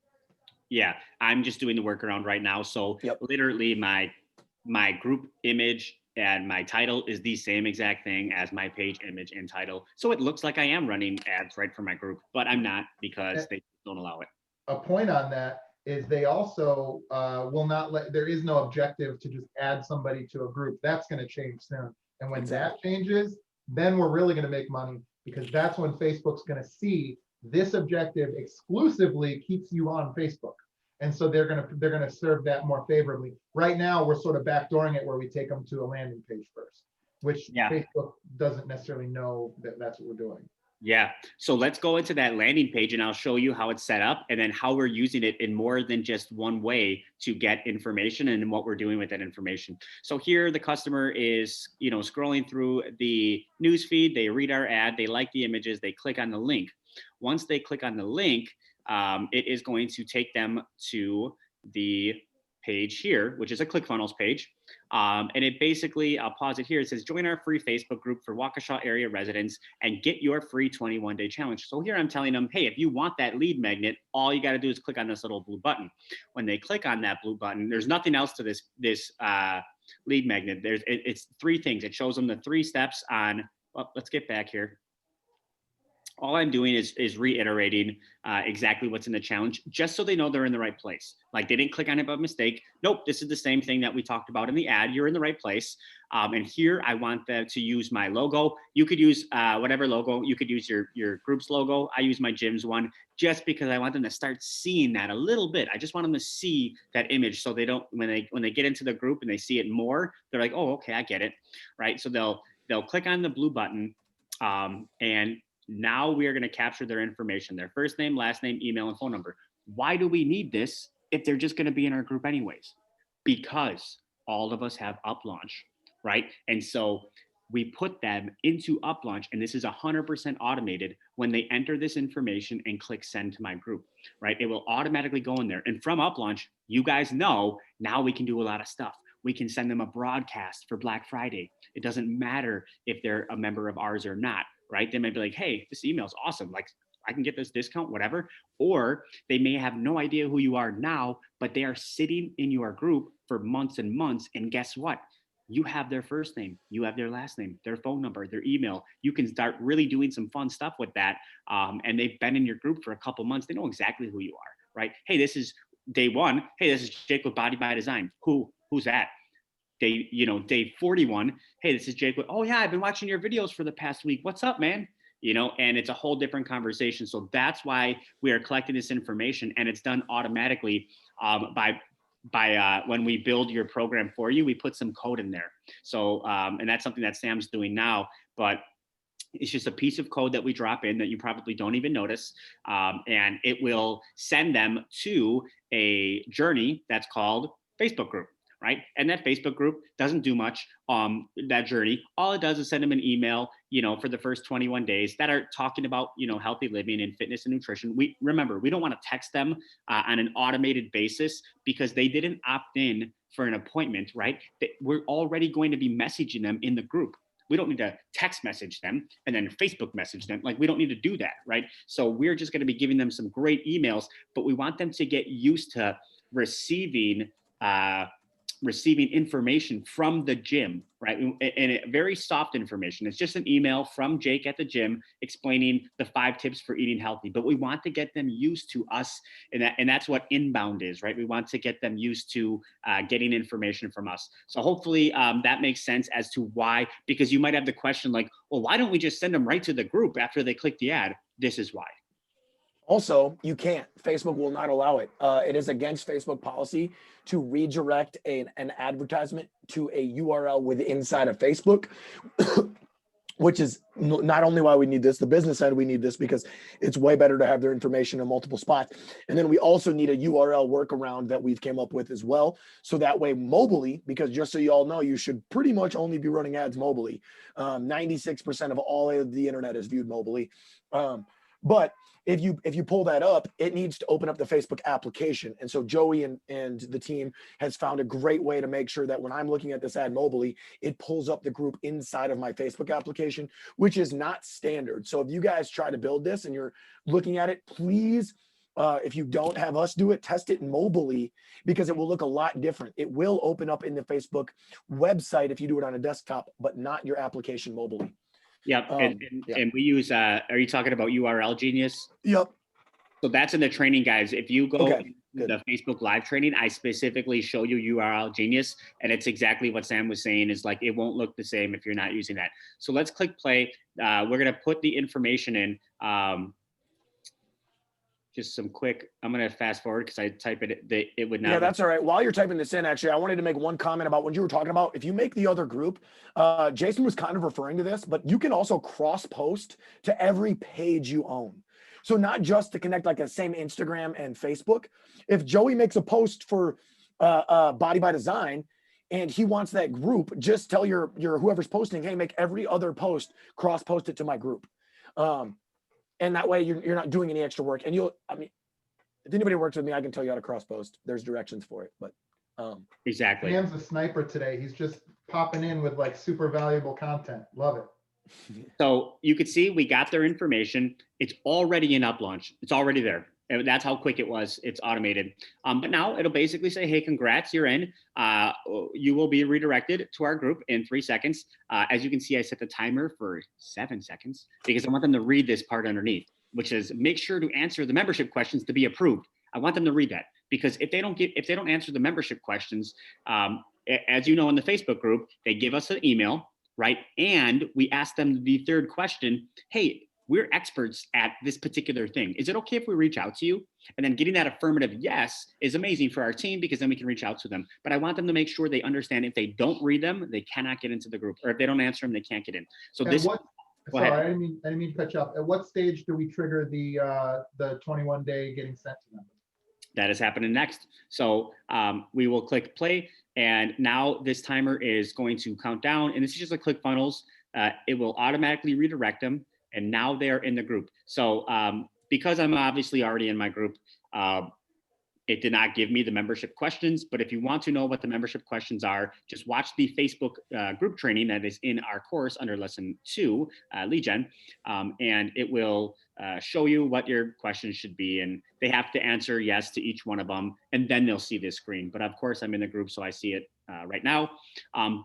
Yeah, I'm just doing the workaround right now. So Yep. literally my group image and my title is the same exact thing as my page image and title. So it looks like I am running ads right for my group, but I'm not because they don't allow it. A point on that is they also will not let, there is no objective to just add somebody to a group. That's going to change soon. And when that changes, then we're really going to make money, because that's when Facebook's going to see this objective exclusively keeps you on Facebook. And so they're going to serve that more favorably. Right now, we're sort of backdooring it where we take them to a landing page first, which Facebook doesn't necessarily know that that's what we're doing. Yeah. So let's go into that landing page and I'll show you how it's set up and then how we're using it in more than just one way to get information and what we're doing with that information. So here the customer is, scrolling through the news feed, they read our ad, they like the images, they click on the link. Once they click on the link, it is going to take them to the page here, which is a ClickFunnels page. And it basically, I'll pause it here. It says, join our free Facebook group for Waukesha area residents and get your free 21-day challenge. So here I'm telling them, hey, if you want that lead magnet, all you got to do is click on this little blue button. When they click on that blue button, there's nothing else to this lead magnet. It's three things. It shows them the 3 steps on, well, let's get back here. All I'm doing is reiterating exactly what's in the challenge, just so they know they're in the right place. Like they didn't click on it by mistake. Nope, this is the same thing that we talked about in the ad. You're in the right place. And here I want them to use my logo. You could use whatever logo. You could use your group's logo. I use my gym's one just because I want them to start seeing that a little bit. I just want them to see that image so they don't, when they get into the group and they see it more, they're like, oh, okay, I get it, right? So they'll click on the blue button and now we are going to capture their information, their first name, last name, email, and phone number. Why do we need this if they're just going to be in our group anyways? Because all of us have UpLaunch, right? And so we put them into UpLaunch, and this is 100% automated when they enter this information and click send to my group, right? It will automatically go in there. And from UpLaunch, you guys know now we can do a lot of stuff. We can send them a broadcast for Black Friday. It doesn't matter if they're a member of ours or not, right? They might be like, hey, this email is awesome. Like I can get this discount, whatever. Or they may have no idea who you are now, but they are sitting in your group for months and months. And guess what? You have their first name, you have their last name, their phone number, their email. You can start really doing some fun stuff with that. And they've been in your group for a couple months. They know exactly who you are, right? Hey, this is day 1. Hey, this is Jake with Body by Design. Who's that? Day 41. Hey, this is Jake. Oh yeah, I've been watching your videos for the past week. What's up, man? And it's a whole different conversation. So that's why we are collecting this information, and it's done automatically by when we build your program for you. We put some code in there. So and that's something that Sam's doing now, but it's just a piece of code that we drop in that you probably don't even notice. And it will send them to a journey that's called Facebook group. Right. And that Facebook group doesn't do much that journey. All it does is send them an email, for the first 21 days that are talking about, healthy living and fitness and nutrition. We don't want to text them on an automated basis because they didn't opt in for an appointment. Right. We're already going to be messaging them in the group. We don't need to text message them and then Facebook message them. Like we don't need to do that. Right. So we're just going to be giving them some great emails, but we want them to get used to receiving information from the gym, right? And very soft information. It's just an email from Jake at the gym explaining the 5 tips for eating healthy. But we want to get them used to us, and that's what inbound is, right? We want to get them used to getting information from us. So hopefully that makes sense as to why, because you might have the question like, well, why don't we just send them right to the group after they click the ad? This is why. Also, you can't. Facebook will not allow it. It is against Facebook policy to redirect an advertisement to a URL inside of Facebook, which is not only why we need this, the business side, we need this because it's way better to have their information in multiple spots. And then we also need a URL workaround that we've came up with as well. So that way mobily, because just so you all know, you should pretty much only be running ads mobily. 96% of all of the internet is viewed mobily. But if you pull that up, it needs to open up the Facebook application. And so Joey and the team has found a great way to make sure that when I'm looking at this ad mobily, it pulls up the group inside of my Facebook application, which is not standard. So if you guys try to build this and you're looking at it, please, if you don't have us do it, test it mobily, because it will look a lot different. It will open up in the Facebook website if you do it on a desktop, but not your application mobily. Yep. Yeah. And we use, are you talking about URL Genius? Yep. So that's in the training, guys. If you go Okay, to the Facebook live training, I specifically show you URL Genius, and it's exactly what Sam was saying, is like, it won't look the same if you're not using that. So let's click play. We're going to put the information in. Just some quick, I'm going to fast forward because I type it, it would not. Yeah, that's all right. While you're typing this in, actually, I wanted to make one comment about what you were talking about. If you make the other group, Jason was kind of referring to this, but you can also cross post to every page you own. So not just to connect like the same Instagram and Facebook. If Joey makes a post for Body by Design and he wants that group, just tell your whoever's posting, hey, make every other post, cross post it to my group. And that way you're not doing any extra work. And if anybody works with me, I can tell you how to cross post. There's directions for it, but exactly. Sam's a sniper today. He's just popping in with like super valuable content. Love it. So you could see we got their information. It's already in UpLaunch. It's already there. And that's how quick it was. It's automated. But now it'll basically say, hey, congrats, you're in. You will be redirected to our group in 3 seconds. As you can see, I set the timer for 7 seconds because I want them to read this part underneath, which is make sure to answer the membership questions to be approved. I want them to read that, because if they don't answer the membership questions, as you know, in the Facebook group, they give us an email, right? And we ask them the third question, hey, we're experts at this particular thing. Is it okay if we reach out to you? And then getting that affirmative yes is amazing for our team, because then we can reach out to them. But I want them to make sure they understand if they don't read them, they cannot get into the group, or if they don't answer them, they can't get in. So At this, what, go sorry, ahead. I didn't mean to cut you off. At what stage do we trigger the 21-day getting sent to them? That is happening next. So we will click play, and now this timer is going to count down, and this is just a ClickFunnels. It will automatically redirect them, and now they're in the group. So because I'm obviously already in my group, it did not give me the membership questions, but if you want to know what the membership questions are, just watch the Facebook group training that is in our course under lesson 2, lead gen, and it will show you what your questions should be, and they have to answer yes to each one of them, and then they'll see this screen. But of course, I'm in the group, so I see it right now.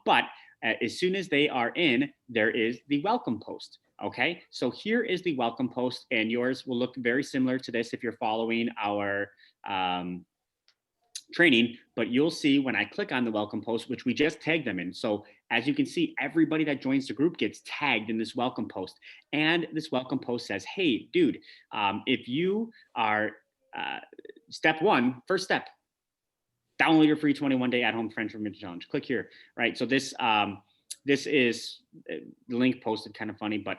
But as soon as they are in, there is the welcome post. Okay, so here is the welcome post, and yours will look very similar to this if you're following our training, but you'll see when I click on the welcome post, which we just tagged them in. So as you can see, everybody that joins the group gets tagged in this welcome post. And this welcome post says, hey, dude, if you are step 1, first step, download your free 21-day at-home transformation challenge. Click here, right? So this is the link posted, kind of funny, but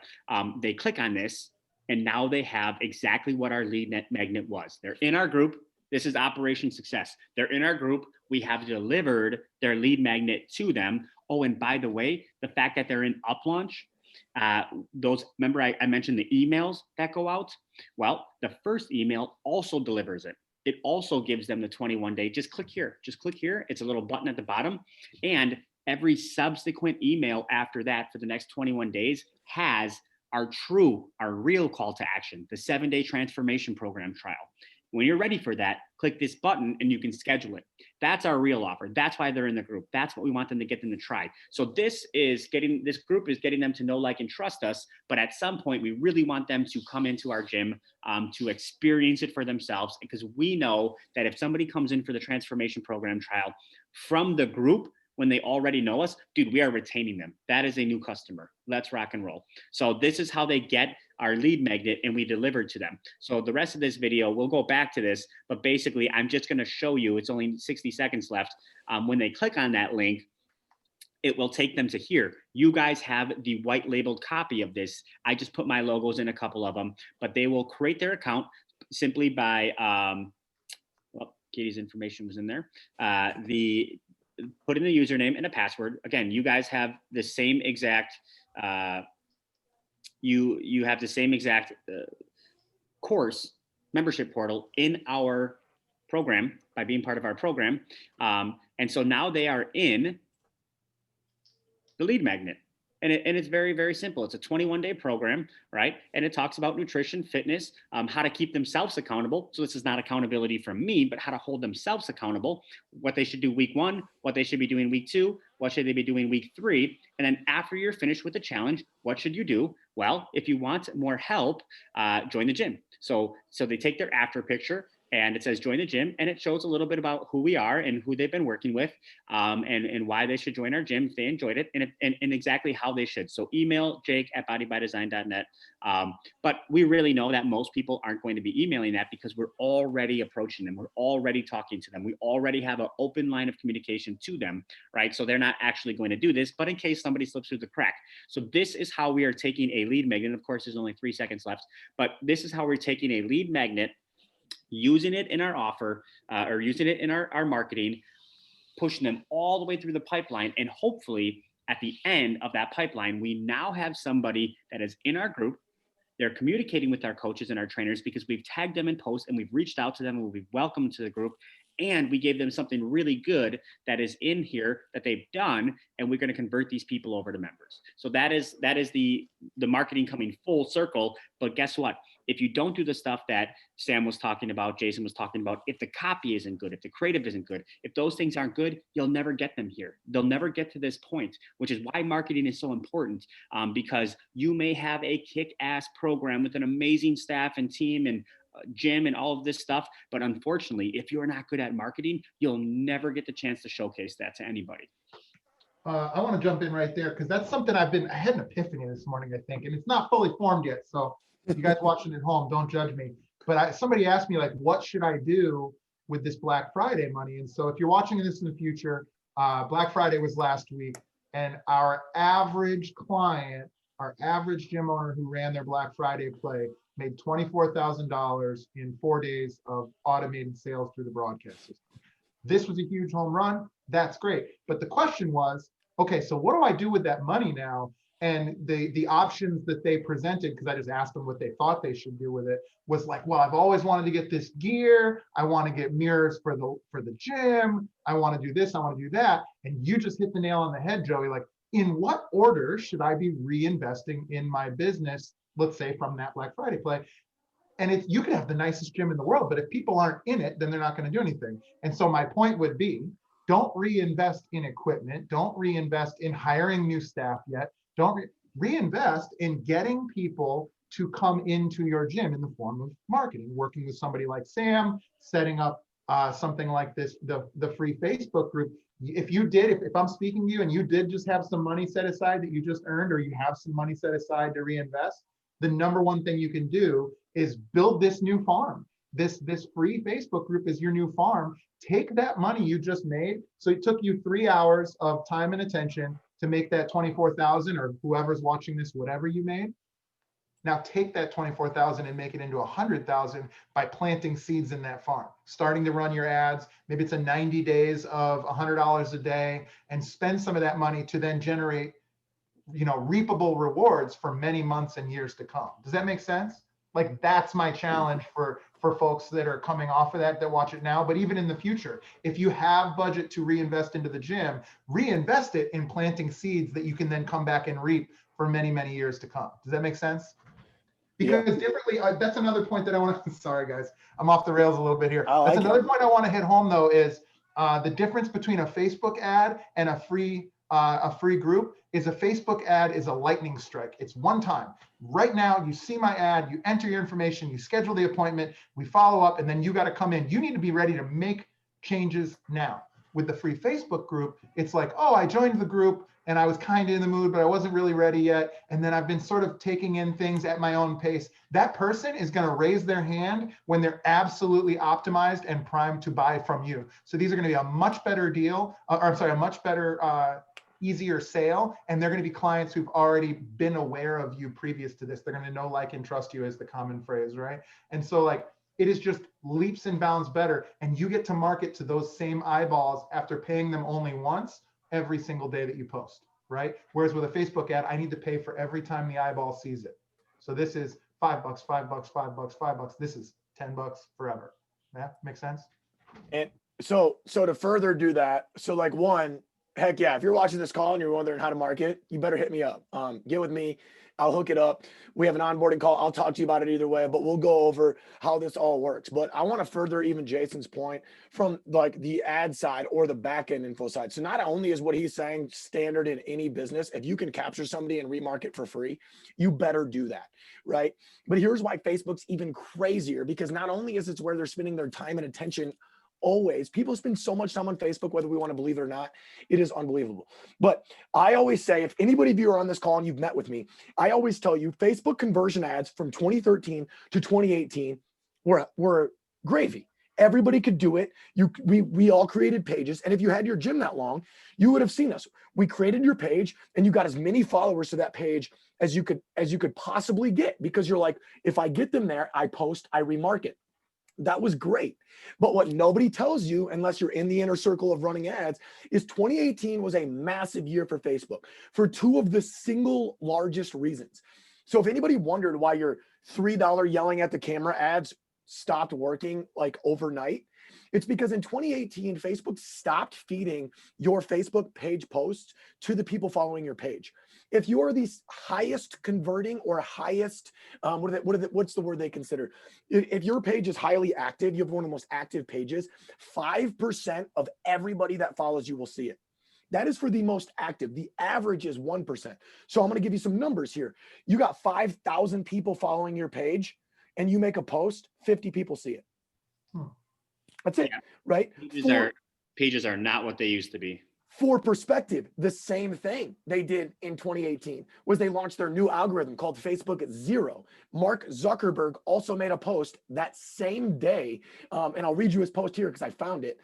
they click on this, and now they have exactly what our lead magnet was. They're in our group. This is Operation Success. They're in our group. We have delivered their lead magnet to them. Oh, and by the way, the fact that they're in UpLaunch, remember I mentioned the emails that go out? Well, the first email also delivers it. It also gives them the 21-day. Just click here. Just click here. It's a little button at the bottom. And every subsequent email after that for the next 21 days has our real call to action, the 7-day transformation program trial. When you're ready for that, click this button and you can schedule it. That's our real offer. That's why they're in the group. That's what we want them to get them to try. So this group is getting them to know, like, and trust us. But at some point, we really want them to come into our gym to experience it for themselves, because we know that if somebody comes in for the transformation program trial from the group, when they already know us, dude, we are retaining them. That is a new customer. Let's rock and roll. So this is how they get our lead magnet, and we delivered to them. So the rest of this video, we'll go back to this, but basically I'm just gonna show you, it's only 60 seconds left. When they click on that link, it will take them to here. You guys have the white labeled copy of this. I just put my logos in a couple of them, but they will create their account simply by, well, Katie's information was in there. Put in the username and a password. Again, you guys have the same exact, you have the same exact course membership portal in our program by being part of our program. And so now they are in the lead magnet. And it's very, very simple. It's a 21-day program, right? And it talks about nutrition, fitness, how to keep themselves accountable. So this is not accountability from me, but how to hold themselves accountable, what they should do week 1, what they should be doing week 2, what should they be doing week 3. And then after you're finished with the challenge, what should you do? Well, if you want more help, join the gym. So they take their after picture, and it says join the gym, and it shows a little bit about who we are and who they've been working with, and why they should join our gym if they enjoyed it, and exactly how they should. So email jake@bodybydesign.net. But we really know that most people aren't going to be emailing that because we're already approaching them. We're already talking to them. We already have an open line of communication to them, right? So they're not actually going to do this, but in case somebody slips through the crack. So this is how we are taking a lead magnet. Of course, there's only 3 seconds left, but this is how we're taking a lead magnet, using it in our offer, or using it in our marketing, pushing them all the way through the pipeline. And hopefully at the end of that pipeline, we now have somebody that is in our group. They're communicating with our coaches and our trainers because we've tagged them in posts and we've reached out to them and we've welcomed them to the group. And we gave them something really good that is in here that they've done, and we're going to convert these people over to members. So that is the marketing coming full circle. But guess what? If you don't do the stuff that Sam was talking about, Jason was talking about, if the copy isn't good, if the creative isn't good, if those things aren't good, you'll never get them here. They'll never get to this point, which is why marketing is so important, because you may have a kick-ass program with an amazing staff and team and gym and all of this stuff. But unfortunately, if you're not good at marketing, you'll never get the chance to showcase that to anybody. I want to jump in right there because that's something I had an epiphany this morning, I think, and it's not fully formed yet. So you guys watching at home, don't judge me. But somebody asked me, like, what should I do with this Black Friday money? And so if you're watching this in the future, Black Friday was last week, and our average client, our average gym owner who ran their Black Friday play made $24,000 in 4 days of automated sales through the broadcast system. This was a huge home run. That's great. But the question was, okay, so what do I do with that money now? And the options that they presented, because I just asked them what they thought they should do with it, was like, well, I've always wanted to get this gear. I want to get mirrors for the gym. I want to do this. I want to do that. And you just hit the nail on the head, Joey. Like, in what order should I be reinvesting in my business, let's say from that Black Friday play? And if you could have the nicest gym in the world, but if people aren't in it, then they're not going to do anything. And so my point would be, don't reinvest in equipment. Don't reinvest in hiring new staff yet. Don't reinvest in getting people to come into your gym in the form of marketing, working with somebody like Sam, setting up something like this, the free Facebook group. If I'm speaking to you and you did just have some money set aside that you just earned, or you have some money set aside to reinvest, the number one thing you can do is build this new farm. This free Facebook group is your new farm. Take that money you just made. So it took you 3 hours of time and attention to make that 24,000, or whoever's watching this, whatever you made. Now take that 24,000 and make it into 100,000 by planting seeds in that farm, starting to run your ads. Maybe it's a 90 days of $100 a day, and spend some of that money to then generate, reapable rewards for many months and years to come. Does that make sense? Like, that's my challenge for folks that are coming off of that watch it now. But even in the future, if you have budget to reinvest into the gym, reinvest it in planting seeds that you can then come back and reap for many, many years to come. Does that make sense? Because differently, that's another point that I want to, sorry guys, I'm off the rails a little bit here. That's another point I want to hit home though, is the difference between a Facebook ad and a free group is a Facebook ad is a lightning strike. It's one time. Right now, you see my ad, you enter your information, you schedule the appointment, we follow up, and then you got to come in. You need to be ready to make changes now. With the free Facebook group, it's like, oh, I joined the group and I was kind of in the mood, but I wasn't really ready yet. And then I've been sort of taking in things at my own pace. That person is going to raise their hand when they're absolutely optimized and primed to buy from you. So these are going to be a much better deal, a much better, easier sale. And they're going to be clients who've already been aware of you previous to this. They're going to know, like, and trust you, is the common phrase, right? And so, like, it is just leaps and bounds better. And you get to market to those same eyeballs after paying them only once every single day that you post, right? Whereas with a Facebook ad, I need to pay for every time the eyeball sees it. So this is $5, $5, $5, $5. This is $10 forever. Yeah, makes sense. And so to further do that, so like one, heck yeah, if you're watching this call and you're wondering how to market, you better hit me up. Get with me. I'll hook it up. We have an onboarding call. I'll talk to you about it either way, but we'll go over how this all works. But I want to further even Jason's point from like the ad side or the back end info side. So not only is what he's saying standard in any business, if you can capture somebody and remarket for free, you better do that, right? But here's why Facebook's even crazier, because not only is it where they're spending their time and attention. Always, people spend so much time on Facebook, whether we want to believe it or not. It is unbelievable. But I always say, if anybody of you are on this call and you've met with me, I always tell you Facebook conversion ads from 2013 to 2018 were gravy. Everybody could do it. We all created pages. And if you had your gym that long, you would have seen us. We created your page and you got as many followers to that page as you could possibly get, because you're like, if I get them there, I post, I remarket. That was great. But what nobody tells you, unless you're in the inner circle of running ads, is 2018 was a massive year for Facebook for two of the single largest reasons. So if anybody wondered why your $3 yelling at the camera ads stopped working like overnight, it's because in 2018, Facebook stopped feeding your Facebook page posts to the people following your page. If you are the highest converting or highest, what's the word they consider? If your page is highly active, you have one of the most active pages, 5% of everybody that follows you will see it. That is for the most active. The average is 1%. So I'm going to give you some numbers here. You got 5,000 people following your page and you make a post, 50 people see it. That's it, right? Pages are not what they used to be. For perspective, the same thing they did in 2018 was they launched their new algorithm called Facebook Zero. Mark Zuckerberg also made a post that same day, and I'll read you his post here because I found it.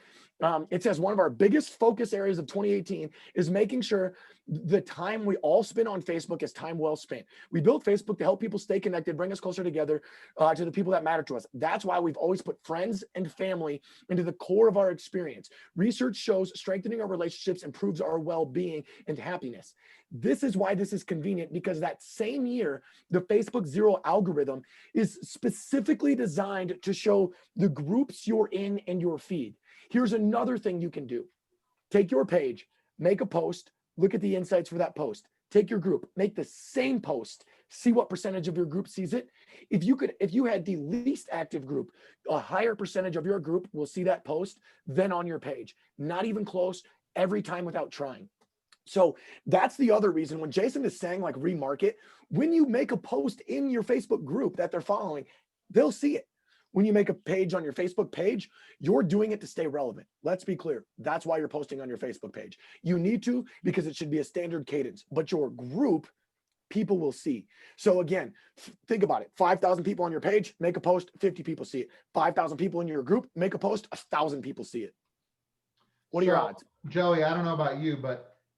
It says one of our biggest focus areas of 2018 is making sure the time we all spend on Facebook is time well spent. We built Facebook to help people stay connected, bring us closer together to the people that matter to us. That's why we've always put friends and family into the core of our experience. Research shows strengthening our relationships improves our well-being and happiness. This is why this is convenient, because that same year, the Facebook Zero algorithm is specifically designed to show the groups you're in and your feed. Here's another thing you can do. Take your page, make a post, look at the insights for that post. Take your group, make the same post, see what percentage of your group sees it. If you had the least active group, a higher percentage of your group will see that post than on your page. Not even close, every time without trying. So that's the other reason when Jason is saying like remarket, when you make a post in your Facebook group that they're following, they'll see it. When you make a page on your Facebook page, you're doing it to stay relevant. Let's be clear. That's why you're posting on your Facebook page. You need to, because it should be a standard cadence, but your group, people will see. So again, think about it. 5,000 people on your page, make a post, 50 people see it. 5,000 people in your group, make a post, 1,000 people see it. What are your odds? Joey, I don't know about you,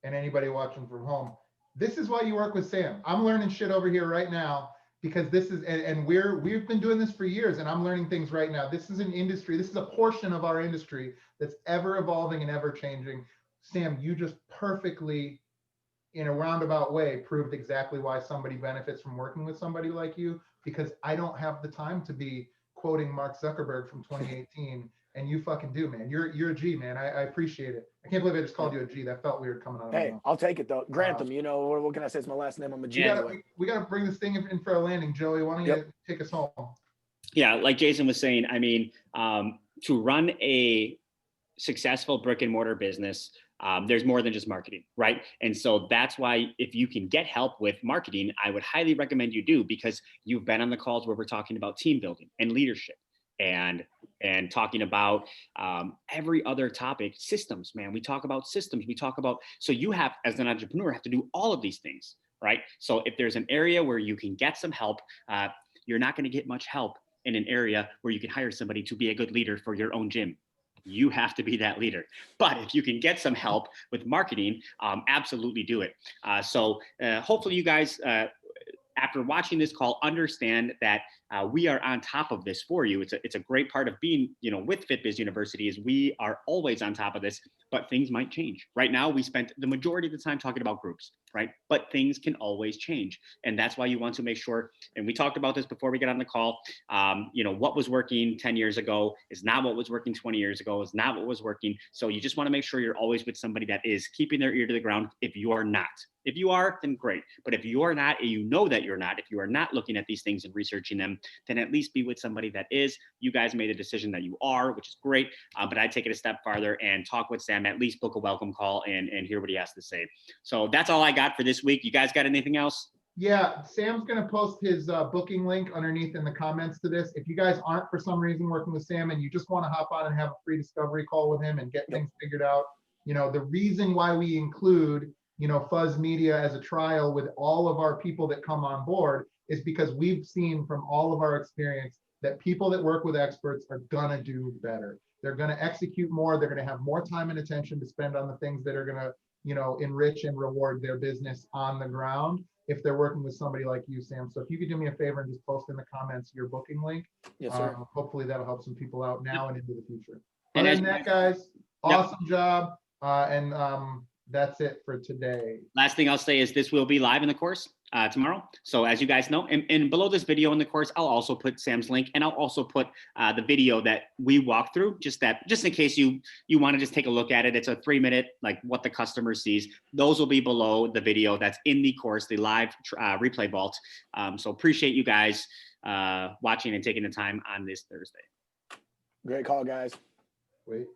and anybody watching from home, this is why you work with Sam. I'm learning shit over here right now, because this is, and we've been doing this for years, and I'm learning things right now. This is an industry, this is a portion of our industry that's ever evolving and ever changing. Sam, you just perfectly, in a roundabout way, proved exactly why somebody benefits from working with somebody like you, because I don't have the time to be quoting Mark Zuckerberg from 2018. And you fucking do, man. You're a G, man. I appreciate it. I can't believe I just called you a G. That felt weird coming out of my mouth. I'll take it though. Grantham, what can I say? It's my last name. I'm a G. We got to bring this thing in for a landing. Joey, why don't you take us home? Yeah, like Jason was saying, I mean, to run a successful brick and mortar business, there's more than just marketing, right? And so that's why if you can get help with marketing, I would highly recommend you do, because you've been on the calls where we're talking about team building and leadership. And talking about every other topic, systems, man. We talk about systems. So you have, as an entrepreneur, have to do all of these things, right? So if there's an area where you can get some help, you're not going to get much help in an area where you can hire somebody to be a good leader for your own gym. You have to be that leader. But if you can get some help with marketing, absolutely do it. So hopefully you guys after watching this call, understand that we are on top of this for you. It's a great part of being, with FitBiz University is we are always on top of this, but things might change. Right now, we spent the majority of the time talking about groups, right? But things can always change. And that's why you want to make sure, and we talked about this before we got on the call, what was working 10 years ago is not what was working 20 years ago, is not what was working. So you just want to make sure you're always with somebody that is keeping their ear to the ground if you are not. If you are, then great. But if you are not, and you know that you're not, if you are not looking at these things and researching them, then at least be with somebody that is. You guys made a decision that you are, which is great. But I'd take it a step farther and talk with Sam, at least book a welcome call and hear what he has to say. So that's all I got for this week. You guys got anything else? Yeah, Sam's going to post his booking link underneath in the comments to this. If you guys aren't for some reason working with Sam and you just want to hop on and have a free discovery call with him and get things figured out, the reason why we include Fuzz Media as a trial with all of our people that come on board is because we've seen from all of our experience that people that work with experts are gonna do better. They're gonna execute more. They're gonna have more time and attention to spend on the things that are gonna, enrich and reward their business on the ground if they're working with somebody like you, Sam. So if you could do me a favor and just post in the comments your booking link, Yes, sir. hopefully that'll help some people out now and into the future. And Other as- than that, guys, awesome job. That's it for today. Last thing I'll say is this will be live in the course tomorrow. So as you guys know, and below this video in the course, I'll also put Sam's link, and I'll also put the video that we walk through, just in case you want to just take a look at it. It's a 3-minute, like what the customer sees. Those will be below the video that's in the course, the live replay vault. So appreciate you guys watching and taking the time on this Thursday. Great call, guys. Wait.